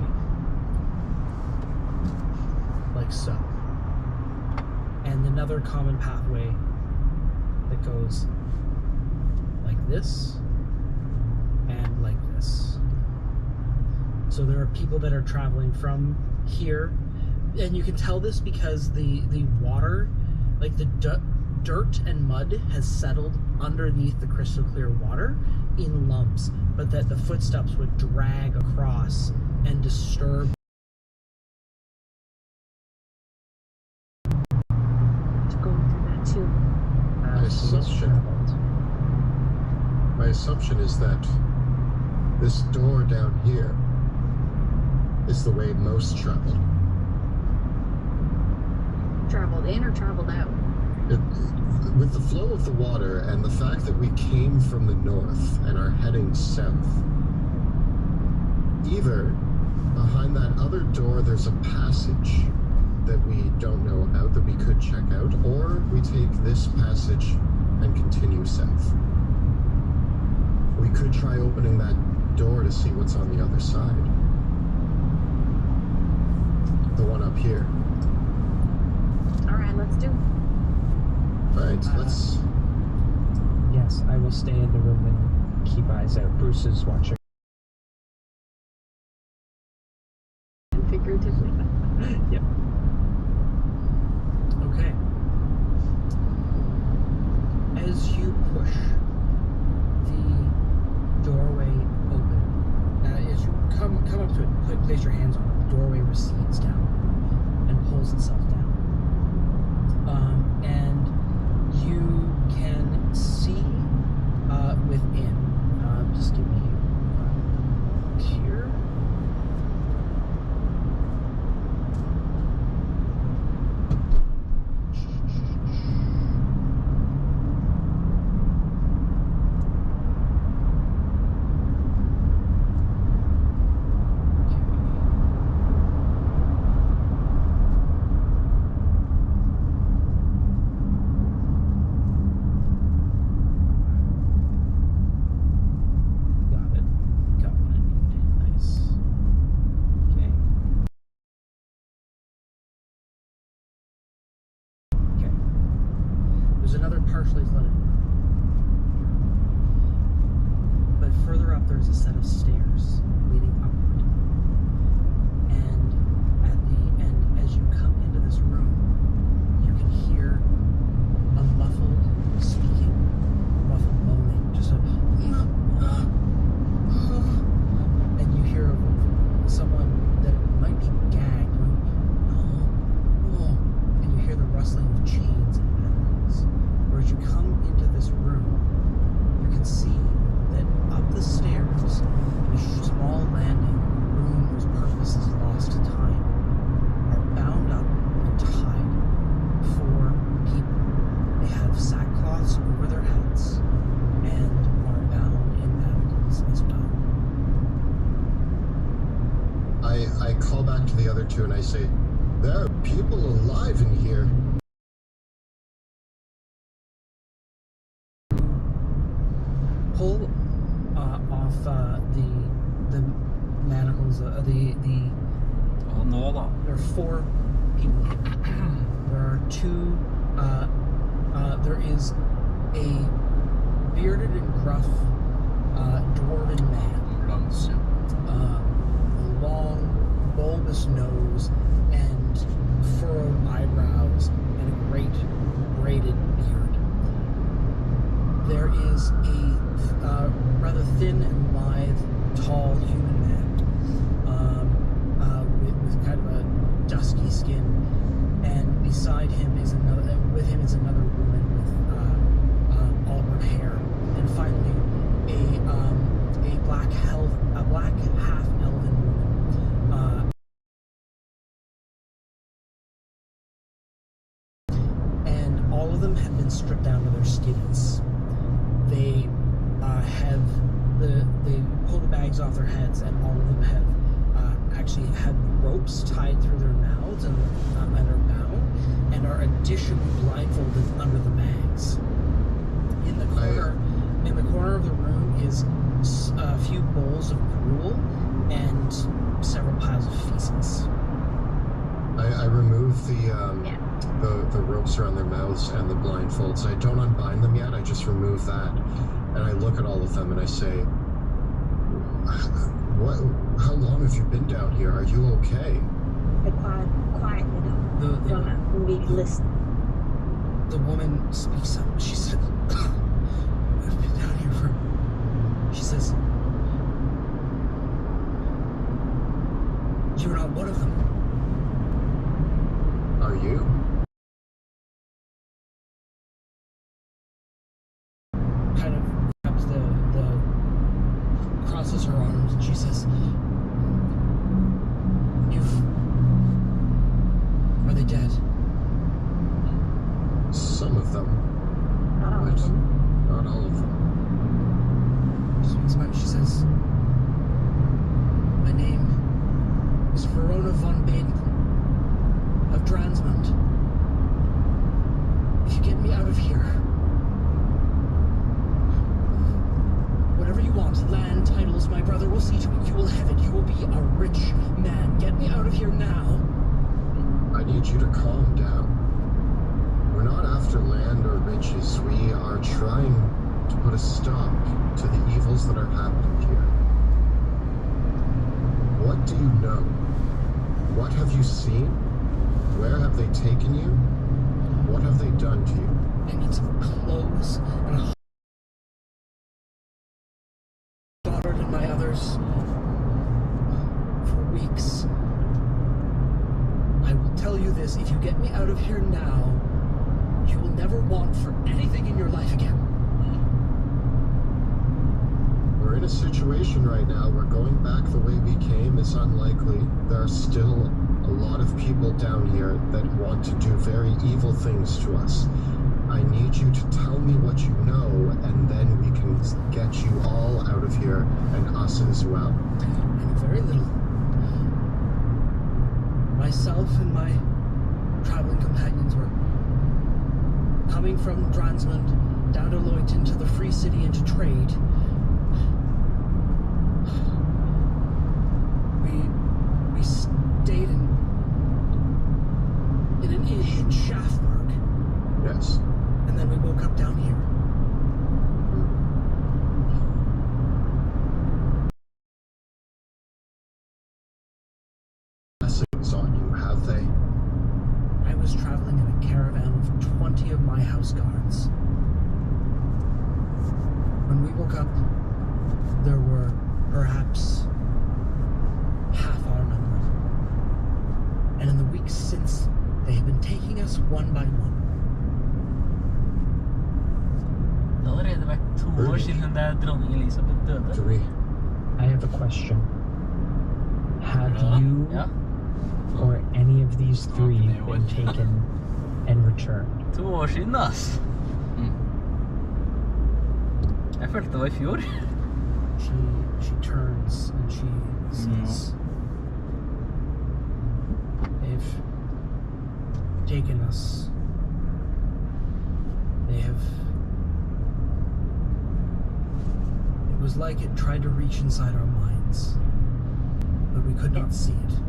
like so. And another common pathway that goes like this and like this. So there are people that are traveling from here, and you can tell this because the water, like the dirt and mud, has settled underneath the crystal clear water in lumps, but that the footsteps would drag across and disturb. Going through that too. My assumption is that this door down here is the way most traveled. Traveled in or traveled out? With the flow of the water and the fact that we came from the north and are heading south, either behind that other door there's a passage that we don't know about that we could check out, or we take this passage and continue south. We could try opening that door to see what's on the other side. The one up here. All right, let's do. Right, let's... Yes, I will stay in the room and keep eyes out. Bruce is watching. Figuratively. Yep. Okay. As you push the doorway open, as you come please let it in. But further up, there's a set of stairs leading upward. And at the end, as you come into this room, you can hear a muffled speaking, muffled moaning, just a and you hear someone that might be gagged going, and you hear the rustling of chains and manacles. Or as you come into this room, you can see that up the stairs, in a small landing, a room whose purpose is lost to time, are bound up and tied 4 people. They have sackcloths over their heads and are bound in manacles as well. I call back to the other 2 and I say, there are people alive in here. Pull off the manacles, Ja, nå da. there are 4 people here. There are 2, there is a bearded and gruff dwarven man. Lanse. A long, bulbous nose and furrowed eyebrows and a great braided beard. There is a rather thin and lithe, tall human man with kind of a dusky skin, and beside him is another. With him is another woman with auburn hair, and finally a black half elven woman. And all of them have been stripped down to their skivvies. They they pull the bags off their heads, and all of them have actually had ropes tied through their mouths and are bound, and are additionally blindfolded under the bags. In the corner of the room is a few bowls of gruel and several piles of feces. I remove the ropes around their mouths and the blindfolds. I don't unbind them yet, I just remove that. And I look at all of them and I say, how long have you been down here? Are you okay? Quietly though. Don't be listening. The woman speaks up. She said, I've been down here for... She says, you're not one of them. Are you? Kind of grabs crosses her arms, and she says, are they dead? Some of them. Not all But of them. not all of them. She speaks back, she says, my name is Verona von Baden of Dransmund. If you get me out of here, whatever you want, land, titles, my brother will see to it. You will have it. You will be a rich man. Get me out of here now. I need you to calm down. We're not after land or riches. We are trying to put a stop to the evils that are happening here. What do you know? What have you seen? Where have they taken you? What have they done to you? I need some clothes and a daughter and my others for weeks. I will tell you this, if you get me out of here now, you will never want for anything in your life again. We're in a situation right now where going back the way we came is unlikely. There are still a lot of people down here that want to do very evil things to us. I need you to tell me what you know, and then we can get you all out of here, and us as well. I know very little. Myself and my traveling companions were coming from Dransmund down to Leuchten to the Free City and to trade. We stayed in an inn in Schaffberg. Yes. And then we woke up down here. was traveling in a caravan with 20 of my house guards. When we woke up, there were perhaps half our number. And in the weeks since, they have been taking us one by one. Det har allerede vært 2 år siden det dronning Elisabeth døde. Do we? I have a question. Have Ja. you Ja. or any of these three Okay, what? been taken and returned? 2 år siden, ass. Jeg følte det var i fjor. She turns and she says, they've taken us. They have. It was like it tried to reach inside our minds, but we could not see it.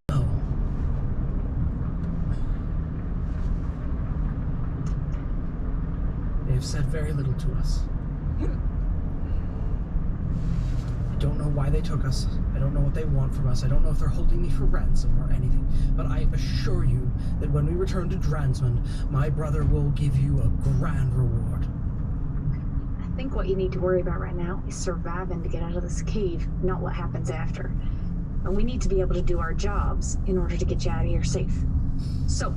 No. They have said very little to us. I don't know why they took us. I don't know what they want from us. I don't know if they're holding me for ransom or anything. But I assure you that when we return to Dransmund, my brother will give you a grand reward. I think what you need to worry about right now is surviving to get out of this cave, not what happens after. And we need to be able to do our jobs in order to get you out of here safe. So,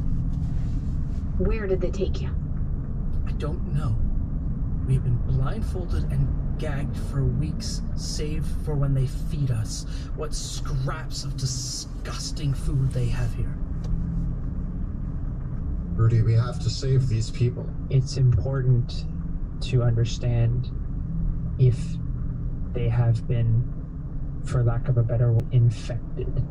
where did they take you? I don't know. We've been blindfolded and gagged for weeks, save for when they feed us what scraps of disgusting food they have here. Rudy, we have to save these people. It's important to understand if they have been, for lack of a better word, infected.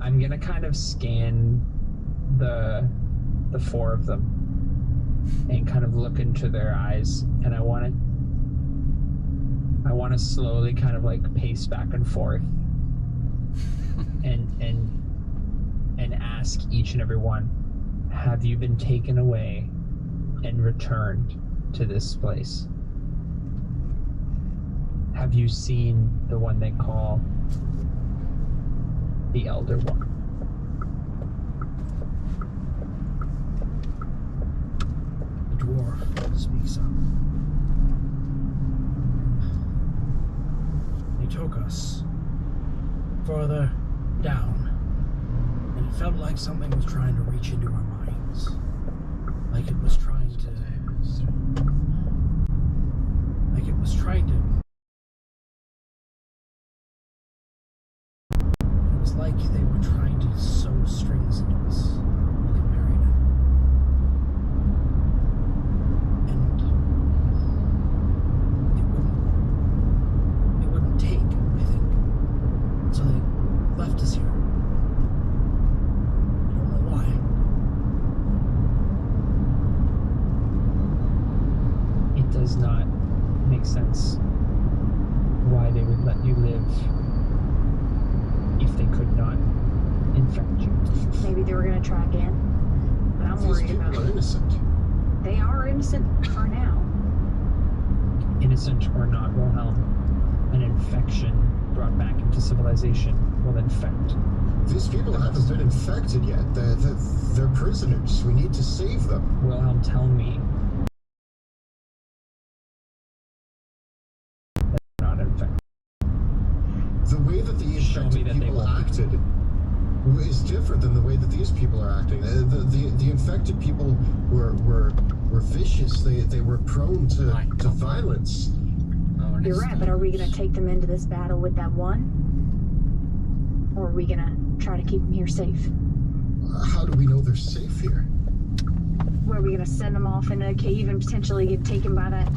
I'm gonna kind of scan the 4 of them and kind of look into their eyes, and I want to slowly kind of like pace back and forth and ask each and every one, have you been taken away and returned to this place? Have you seen the one they call the Elder One? The dwarf speaks up. They took us further down, and it felt like something was trying to reach into our minds. Like it was trying to. Like it was trying to. It was like they were trying to sew strings into us, like a marionette. And it wouldn't take, I think. So they left us here. I don't know why. It does not make sense why they would let you live if they could not infect you. Maybe they were going to try again. But I'm These worried people about are it. innocent. They are innocent for now. Innocent or not, Wilhelm, an infection brought back into civilization will infect. These people haven't been infected yet. They're prisoners. We need to save them. Wilhelm, tell me that they're not infected. The way that the Show me infected that they people won't. acted is different than the way that these people are acting. The infected people were vicious. They were prone to violence. You're right, but are we going to take them into this battle with that one? Or are we going to try to keep them here safe? How do we know they're safe here? Where are we going to send them off in a cave and potentially get taken by that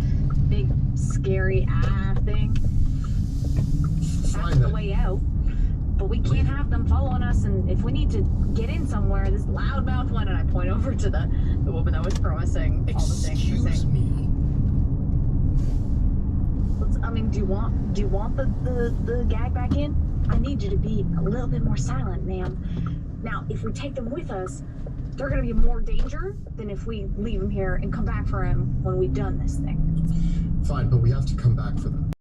big, scary eye thing? That's Fine the then. way out. But we can't have them following us, and if we need to get in somewhere, this loudmouth one, and I point over to the woman that was promising all the things. and Excuse saying, me. I mean, do you want the gag back in? I need you to be a little bit more silent, ma'am. Now, if we take them with us, they're gonna be more danger than if we leave him here and come back for him when we've done this thing. Fine, but we have to come back for them.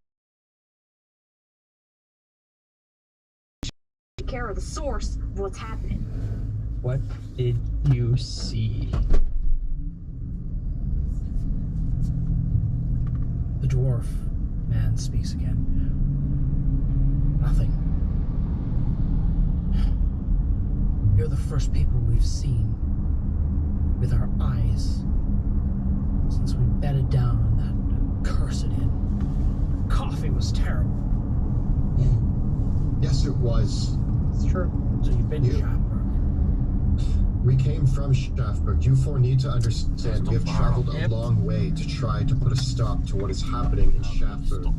Take care of the source of what's happening. What did you see? The dwarf man speaks again. Nothing. You're the first people we've seen with our eyes since we bedded down on that cursed inn. Coffee was terrible. Yes, it was. It's true. So you've been to You- Schaffberg. We came from Schaffberg. You four need to understand we have traveled a long way to try to put a stop to what is happening in Schaffberg.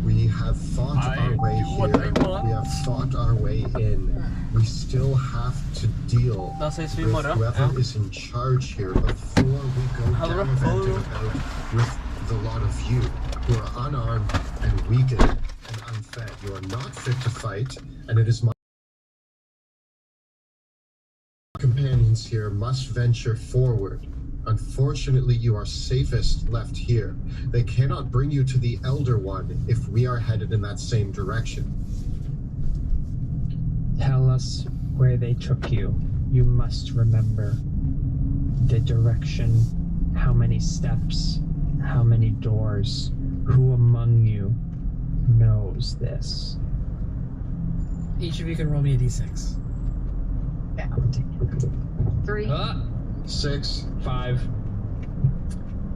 We have fought our way here. We have fought our way in. We still have to deal Da ses vi with imorgon. whoever Ja. is in charge here before we go Hade varit gallivanting full. about with the lot of you who are unarmed and weakened and unfed. You are not fit to fight, and it is my companions here must venture forward. Unfortunately, you are safest left here. They cannot bring you to the Elder One if we are headed in that same direction. Tell us where they took you. You must remember the direction, how many steps, how many doors. Who among you knows this? Each of you can roll me a d6. 3. 6. 5.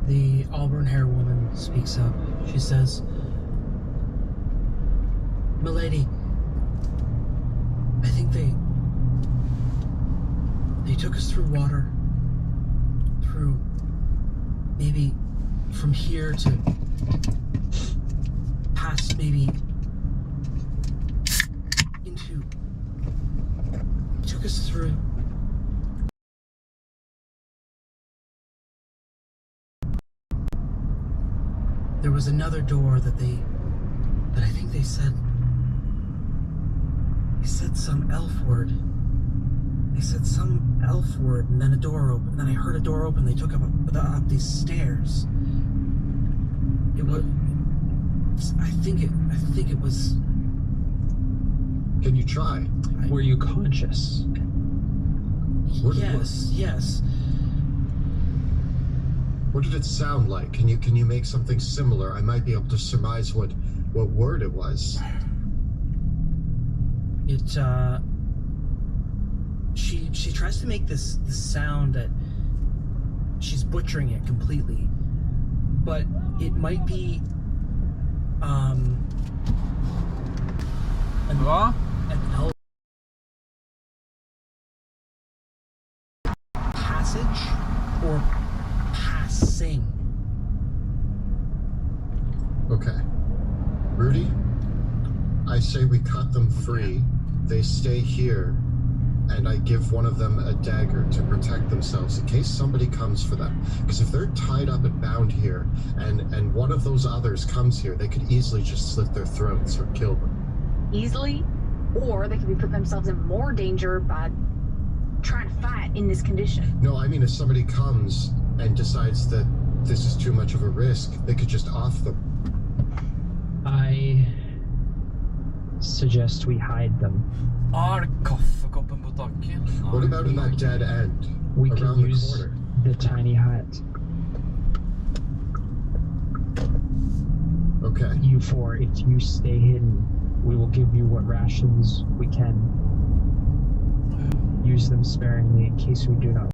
The auburn-haired woman speaks up. She says, "Milady, I think they took us through water, through maybe from here to past maybe into, took us through there was another door that I think they said some elf word. They said some elf word, and then a door opened. And then I heard a door open. They took up these stairs. It was. I think it was. Can you try? Were you conscious? Yes. What did it sound like? Can you make something similar? I might be able to surmise what word it was. She tries to make this sound that she's butchering it completely, but it might be Va? an elf passage or passing. Okay. Rudy, I say we cut them free. They stay here, and I give one of them a dagger to protect themselves in case somebody comes for them. Because if they're tied up and bound here, and one of those others comes here, they could easily just slit their throats or kill them. Easily, or they could be putting themselves in more danger by trying to fight in this condition. No, I mean if somebody comes and decides that this is too much of a risk, they could just off them. I suggest we hide them. Har kaffekoppen på taket? What about in that dead end? We can around the use corner? the tiny hut. Okay. You four, if you stay hidden, we will give you what rations we can. Use them sparingly in case we do not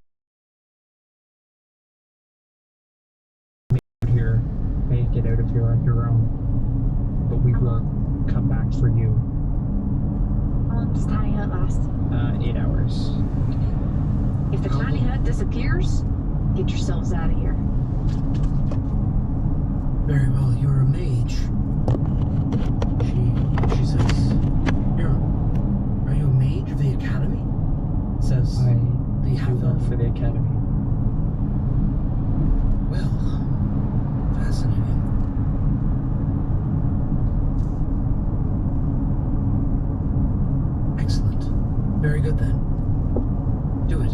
here. Make it out if you're on your own. But we will come back for you. How long does tiny hut last? 8 hours. If the tiny hut disappears, get yourselves out of here. Very well, you're a mage. She says, are you a mage of the academy? Says I the do half work elf. for the academy. Well, fascinating. Excellent. Very good then. Do it.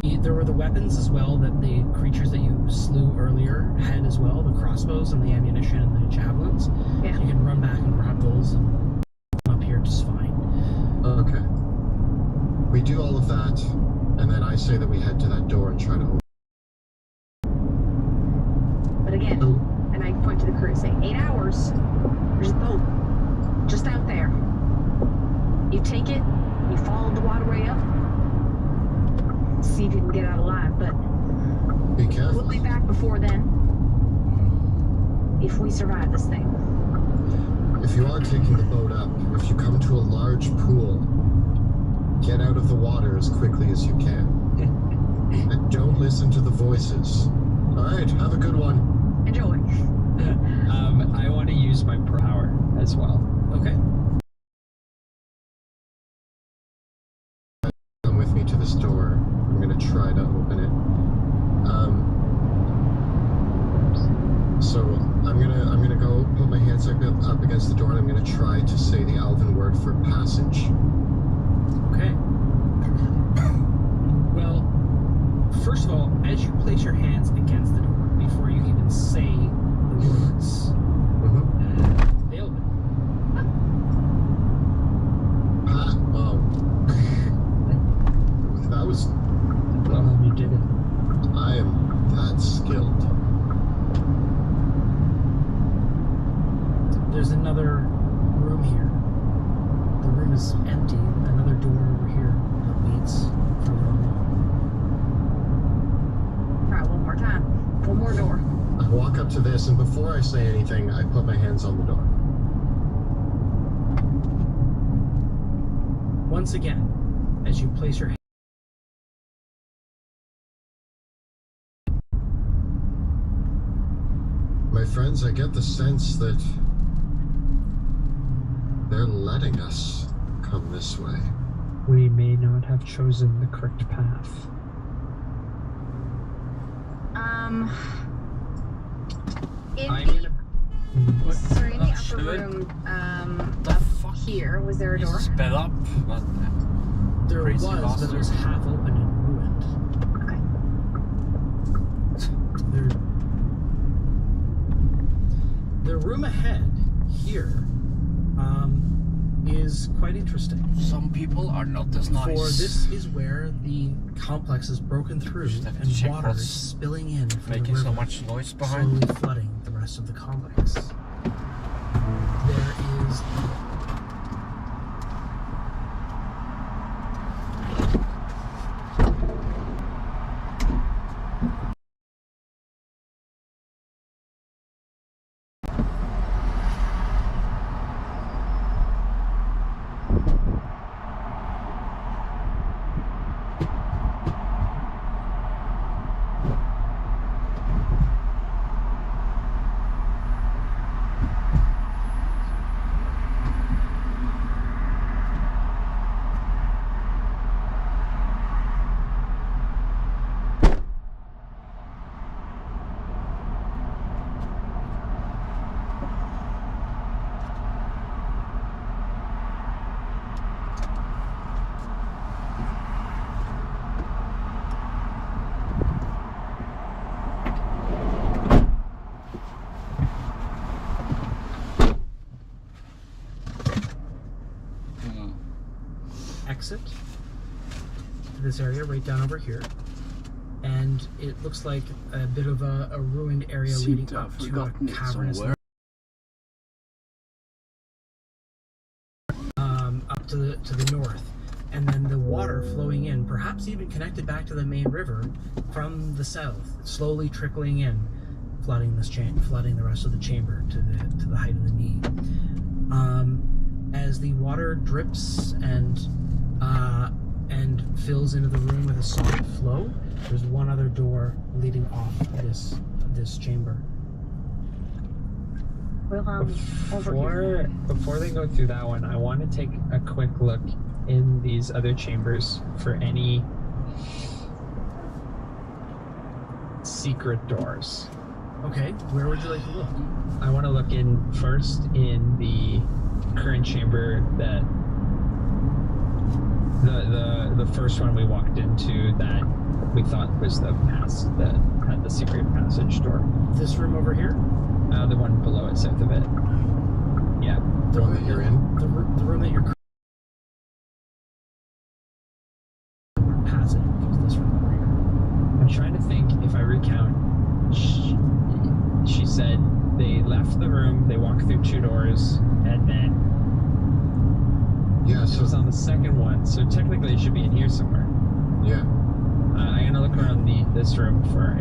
There were the weapons as well that the creatures that you slew earlier had as well, the crossbows and the ammunition and the javelins. Yeah. So you can run back and grab those and come up here just fine. Okay. We do all of that, and then I say that we head to that door and try to open. But again, and I point to the crew and say, 8 hours. There's a boat just out there. You take it, you follow the waterway up, see if you can get out alive, but Be careful. we'll be back before then. If we survive this thing. If you are taking the boat up, if you come to a large pool, get out of the water as quickly as you can. And don't listen to the voices. Alright, have a good one. Enjoy. I want to use my power as well. Okay. Come with me to this door. I'm gonna try to open it. So I'm gonna go put my hands up against the door, and I'm gonna try to say the Alvin word for passage. Okay. Well, first of all, as you place your hands against the door, before you even say the words, they open. Oh. That was. Well, you did it. I am that skilled. There's another room here. The room is empty. Another door over here that leads further along. Alright, one more time. One more door. I walk up to this, and before I say anything, I put my hands on the door. Once again, as you place your hands, My friends, I get the sense that they're letting us come this way. We may not have chosen the correct path. I'm gonna. Is there in the upper should we? room, The up fuck? here, was there a door? Sped up. What? there Crazy was, but bastard. it was half open and ruined. Okay. The room ahead here is quite interesting. Some people are not as nice. For this is where the complex is broken through Just have to and check water is what's spilling in from making the so river, much noise behind. slowly flooding the rest of the complex. There is exit to this area right down over here, and it looks like a bit of a ruined area Seem leading to have up to a forgotten it cavernous somewhere. up to the north, and then the water flowing in, perhaps even connected back to the main river from the south, slowly trickling in, flooding flooding the rest of the chamber to the height of the knee. As the water drips and fills into the room with a soft flow, there's one other door leading off this chamber. Well, over here. Before they go through that one, I want to take a quick look in these other chambers for any secret doors. Okay, where would you like to look? I want to look in first in the current chamber that The first one we walked into that we thought was the pass that had the secret passage door. This room over here? The one below it, south of it. Yeah. The one that you're in? The room that you're passage, which is this room over here. I'm trying to think if I recount. She said they left the room, they walked through 2 doors, and then Yeah, it was so on the second one. So technically, it should be in here somewhere. yeah. I'm gonna look around this room for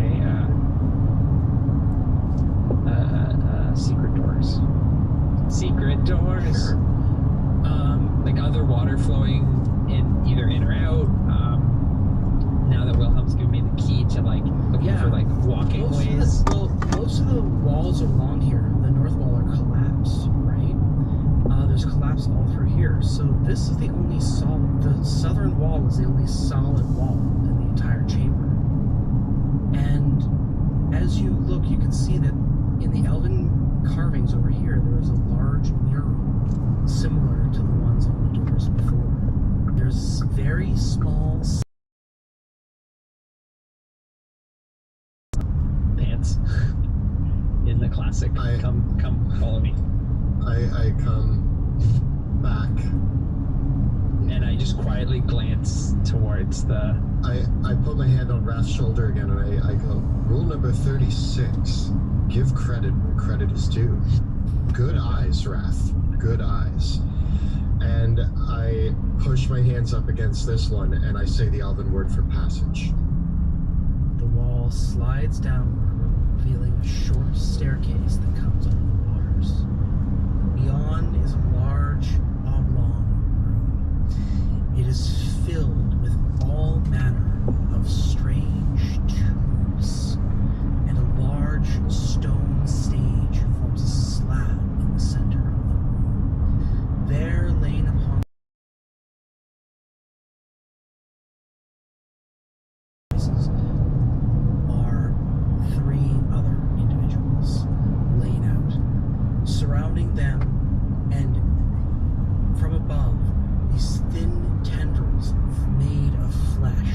secret doors. Secret doors. Sure. Like other water flowing either in or out. Now that Wilhelm's given me the key to like looking Yeah. for like walking ways. Most of the walls along here, the north wall, are collapsed, right? There's collapse all through here. So this is the only solid. The southern wall is the only solid wall in the entire chamber. And as you look, you can see that in the elven carvings over here, there is a large mural similar to the ones on the doors before. There's very small Pants. In the classic. Come follow me. I come back. And I just quietly glance towards the. I put my hand on Raph's shoulder again and I go, rule number 36. Give credit where credit is due. Good eyes, Raph. Good eyes. And I push my hands up against this one and I say the elven word for passage. The wall slides downward, revealing a short staircase that comes under the waters. Beyond is a large, oblong room. It is filled with all manner of strange tubes, and a large stone stage forms a slab in the center of the room. There, laying upon are 3 other individuals laying out. Surrounding them, and from above, these thin tendrils made of flesh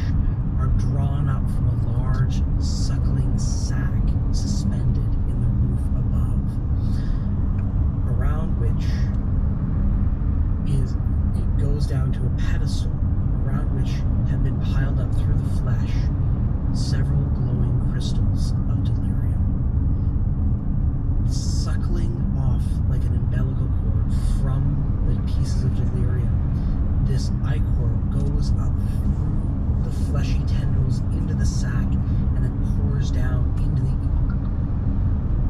are drawn up from a large suckling sack suspended in the roof above, around which it goes down to a pedestal, around which have been piled up through the flesh several glowing crystals of delirium. Suckling off like an umbilical cord from the pieces of delirium, this ichor goes up through the fleshy tendrils into the sack and then pours down into the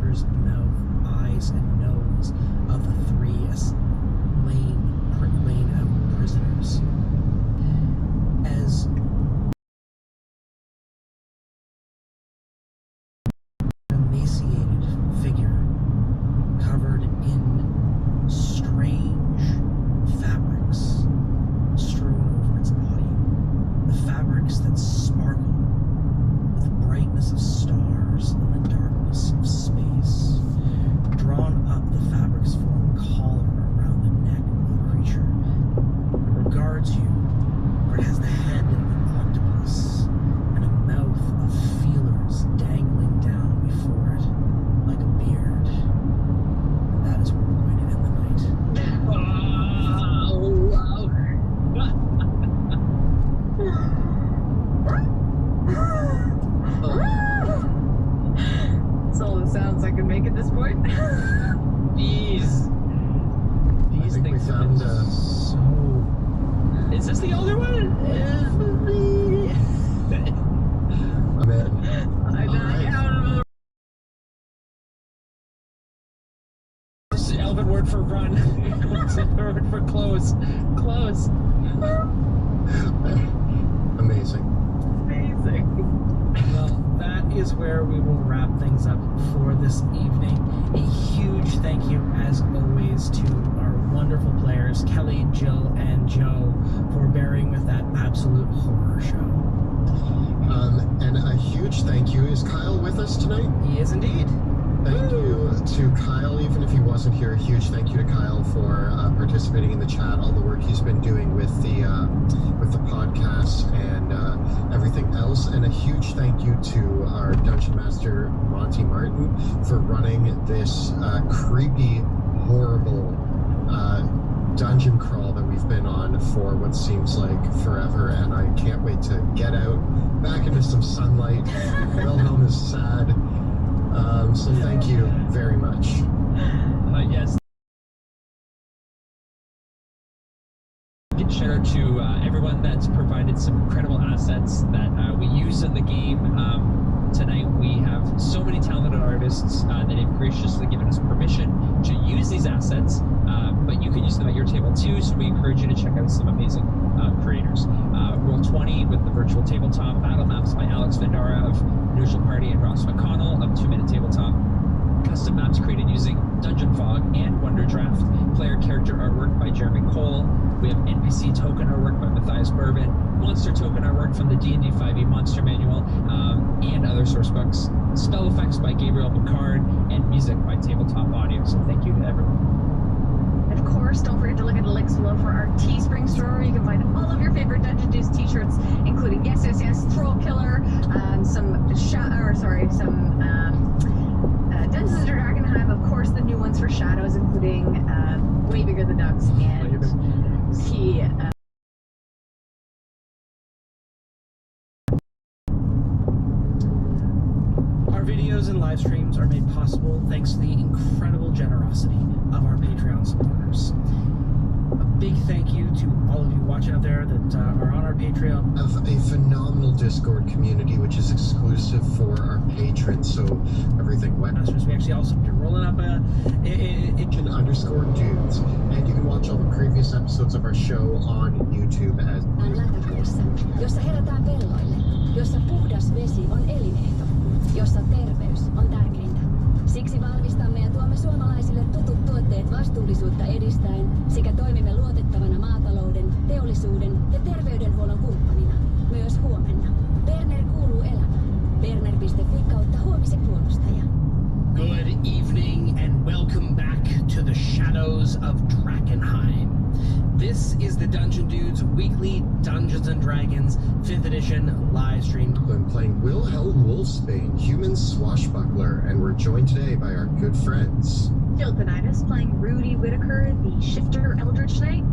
ears, mouth, eyes, and nose of the 3 laying out prisoners. As emaciated figure covered in strange fabrics strewn over its body. The fabrics that sparkle with the brightness of stars and the darkness of space. Drawn up, the fabrics form a collar around the neck of the creature. It regards you, for it has the head of an octopus and a mouth of feelers dangling down before it like a beard. And that is where we're going to end the night. That's all the sounds I can make at this point. These I think we things found are so. Is this the older one? I'm in. I back out of This is elven word for run. It's elven word for close. Close. Amazing. amazing. Well, that is where we will wrap things up for this evening. A huge thank you, as always, to our wonderful players, Kelly, Jill, and Joe, for bearing with that absolute horror show. And a huge thank you. Is Kyle with us tonight? He is indeed. Thank you to Kyle, even if he wasn't here. A huge thank you to Kyle for participating in the chat, all the work he's been doing with the podcast and everything else. And a huge thank you to our Dungeon Master, Monty Martin, for running this creepy, horrible dungeon crawl that we've been on for what seems like forever. And I can't wait to get out, back into some sunlight. Wilhelm is sad. So thank you very much. Yes. Shout out to everyone that's provided some incredible assets that we use in the game. Tonight we have so many talented artists that have graciously given us permission to use these assets, but you can use them at your table too, so we encourage you to check out some amazing creators. Roll20 with the virtual tabletop, Battle Maps by Alex Vendara of Neutral Party and Ross McConnell of 2 Minute Tabletop. Custom maps created using Dungeon Fog and Wonder Draft. Player character artwork by Jeremy Cole. We have NPC token artwork by Matthias Bourbon. Monster token artwork from the D&D 5e Monster Manual and other source books. Spell effects by Gabriel Picard and music by Tabletop Audio. So thank you to everyone. Of course, don't forget to look at the links below for our Teespring store, where you can find all of your favorite Dungeon Dudes t-shirts, including Yes, Troll Killer, some Dungeons & Dragons Hive, of course, the new ones for Shadows, including Way Bigger Than Ducks, and he... Our videos and live streams are made possible thanks to the incredible generosity of our Patreon supporters. A big thank you to all of you watching out there that are on our Patreon. We have a phenomenal Discord community which is exclusive for our patrons, so everything went. We actually also be rolling up _dudes, and you can watch all the previous episodes of our show on YouTube as Lätäkössä, jossa herätään pelloille, jossa puhdas vesi on elinehto, jossa terveys on tärkeintä. Siksi valmistamme ja tuomme suomalaisille tutut tuotteet vastuullisuutta edistäen sekä toimimme luotettavana maatalouden, teollisuuden ja terveydenhuollon kumppanina. Myös huomenna. Berner kuuluu elämään. Berner.fi/huomisen puolustaja. Good evening and welcome back to the Shadows of Drakenheim. This is the Dungeon Dudes weekly Dungeons & Dragons 5th edition live stream. I'm playing Wilhelm Wolfsbane, human swashbuckler, and we're joined today by our good friends. Jill Denitis playing Rudy Whitaker, the Shifter Eldritch Knight.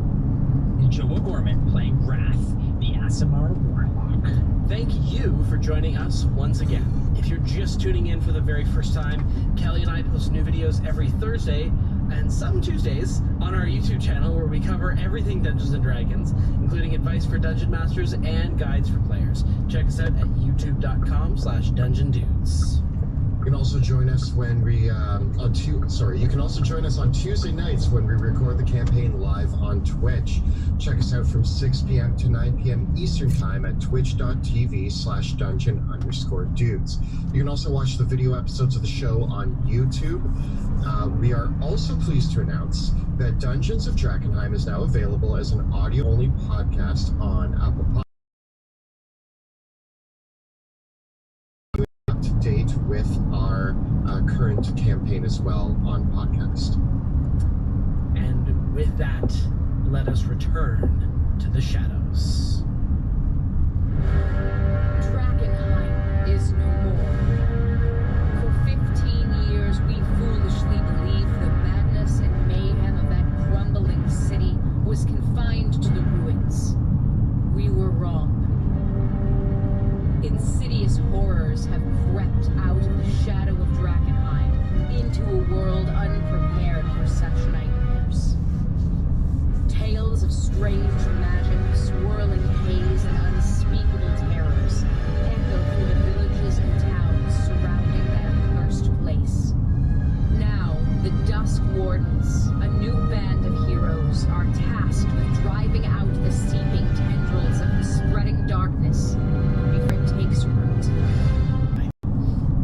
And Joe O'Gorman playing Wrath, the Aasimar Warlock. Thank you for joining us once again. If you're just tuning in for the very first time, Kelly and I post new videos every Thursday and some Tuesdays on our YouTube channel, where we cover everything Dungeons & Dragons, including advice for Dungeon Masters and guides for players. Check us out at youtube.com/DungeonDudes. You can also join us when we you can also join us on Tuesday nights when we record the campaign live on Twitch. Check us out from 6 p.m. to 9 p.m. Eastern Time at twitch.tv/dungeon_dudes. You can also watch the video episodes of the show on YouTube. We are also pleased to announce that Dungeons of Drakenheim is now available as an audio-only podcast on Apple Podcasts. Up to date with our current campaign as well on podcast. And with that, let us return to the shadows. Drakenheim is no more. For 15 years, we foolishly believed the madness and mayhem of that crumbling city was confined to the ruins. We were wrong. Insidious horrors have crept out of the shadow of Drakenheim into a world unprepared for such nightmares. Tales of strange magic, swirling haze, and unspeakable terrors echo through the villages and towns surrounding that accursed place. Now, the Dusk Wardens, a new band of heroes, are tasked with driving out the seeping tendrils of the spreading darkness before it takes root.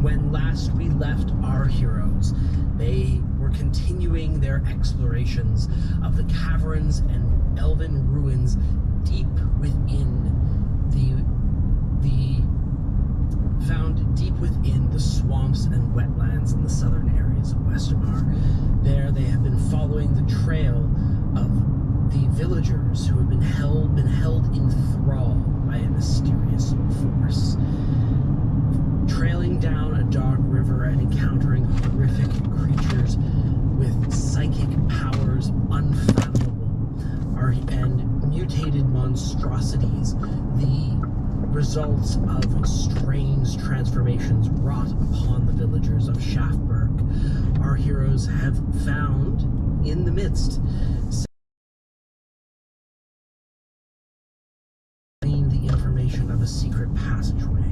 When last we left our heroes, they were continuing their explorations of the caverns and elven ruins deep within found deep within the swamps and wetlands lands in the southern areas of Westermar. There they have been following the trail of the villagers who have been held in thrall by a mysterious force. Trailing down a dark river and encountering horrific creatures with psychic powers unfathomable and mutated monstrosities, the results of strange transformations wrought upon the villagers of Shaftburg, our heroes have found in the midst the information of a secret passageway.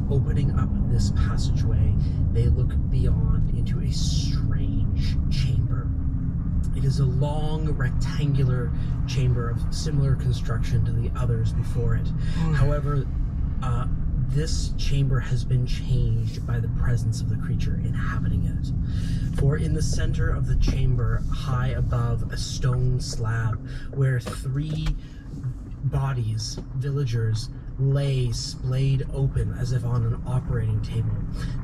Opening up this passageway, they look beyond into a strange chamber. It is a long, rectangular chamber of similar construction to the others before it. However, this chamber has been changed by the presence of the creature inhabiting it. For in the center of the chamber, high above a stone slab, where 3 bodies, villagers, lay splayed open as if on an operating table,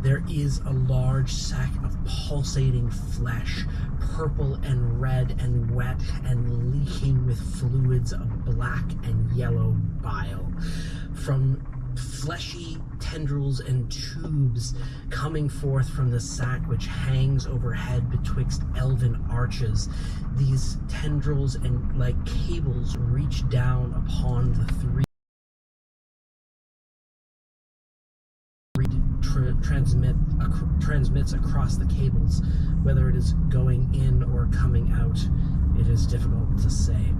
there is a large sack of pulsating flesh, purple and red and wet and leaking with fluids of black and yellow bile. From fleshy tendrils and tubes coming forth from the sack, which hangs overhead betwixt elven arches. These tendrils and like cables reach down upon the 3 transmits across the cables. Whether it is going in or coming out, it is difficult to say.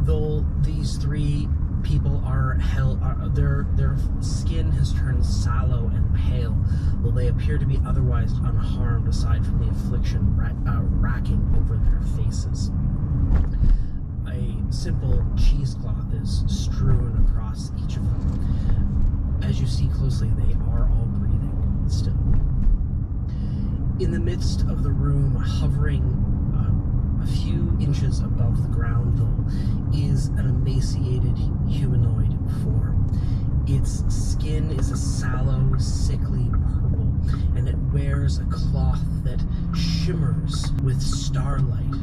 Though these 3 people are their skin has turned sallow and pale, though they appear to be otherwise unharmed aside from the affliction racking over their faces. A simple cheesecloth is strewn across each of them. As you see closely, they are all breathing still. In the midst of the room, hovering a few inches above the ground, though, is an emaciated humanoid form. Its skin is a sallow, sickly purple, and it wears a cloth that shimmers with starlight.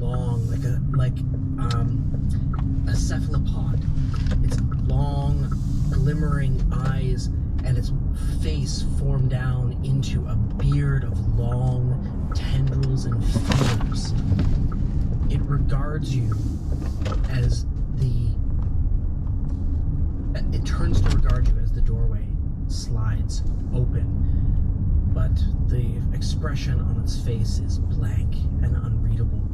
Long, like a cephalopod. Its long, glimmering eyes and its face formed down into a beard of long tendrils and feelers. It regards you as it turns to regard you as the doorway slides open, but the expression on its face is blank and unreadable.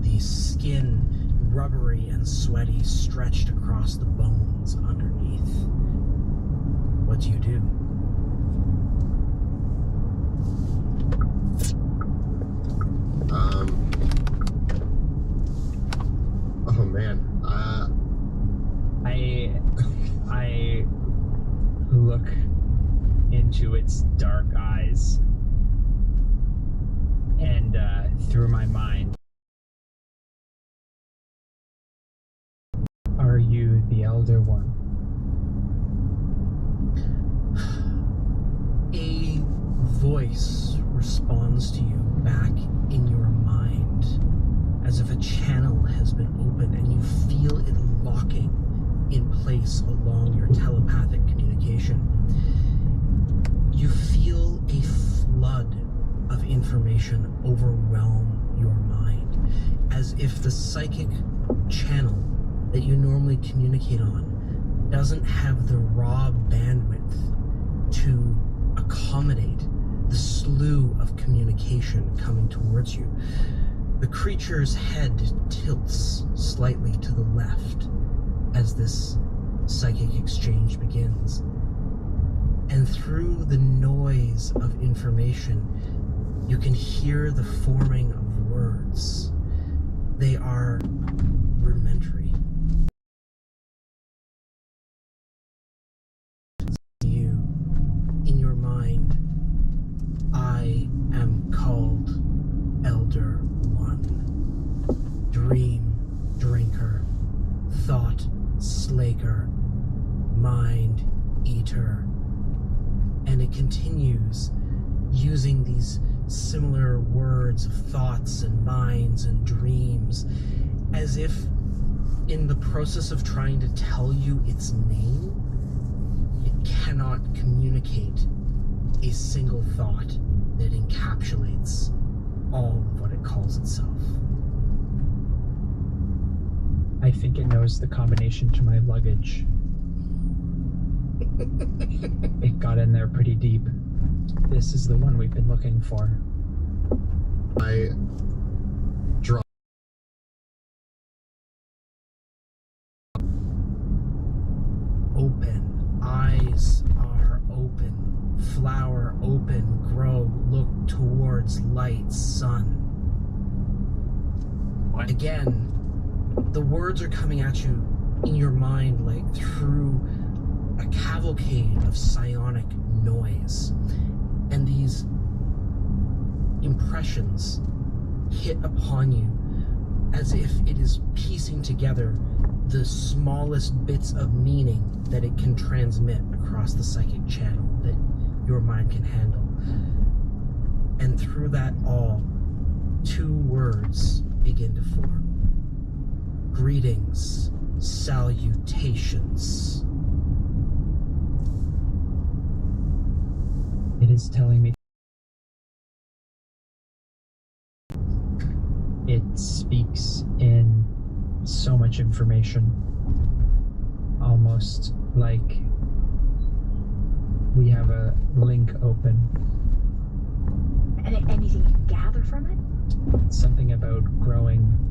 The skin, rubbery and sweaty, stretched across the bones underneath. What do you do? Oh man. I look into its dark eyes, and through my mind, are you the Elder One? A voice responds to you back in your mind, as if a channel has been opened and you feel it locking in place along your telepathic communication. You feel a flood of information overwhelm your mind, as if the psychic channel that you normally communicate on doesn't have the raw bandwidth to accommodate the slew of communication coming towards you. The creature's head tilts slightly to the left as this psychic exchange begins. And through the noise of information, you can hear the forming of words. They are rudimentary. In your mind, I am called Elder One. Dream Drinker, Thought Slaker, mind eater. And it continues using these similar words of thoughts and minds and dreams, as if in the process of trying to tell you its name, it cannot communicate a single thought that encapsulates all of what it calls itself. I think it knows the combination to my luggage. It got in there pretty deep. This is the one we've been looking for. I draw. Open, eyes are open, flower open, grow, look towards light, sun. What? Again, the words are coming at you in your mind like through a cavalcade of psionic noise. And these impressions hit upon you as if it is piecing together the smallest bits of meaning that it can transmit across the psychic channel that your mind can handle. And through that all, two words begin to form. Greetings, salutations. It is telling me. It speaks in so much information, almost like we have a link open. Anything you can gather from it? Something about growing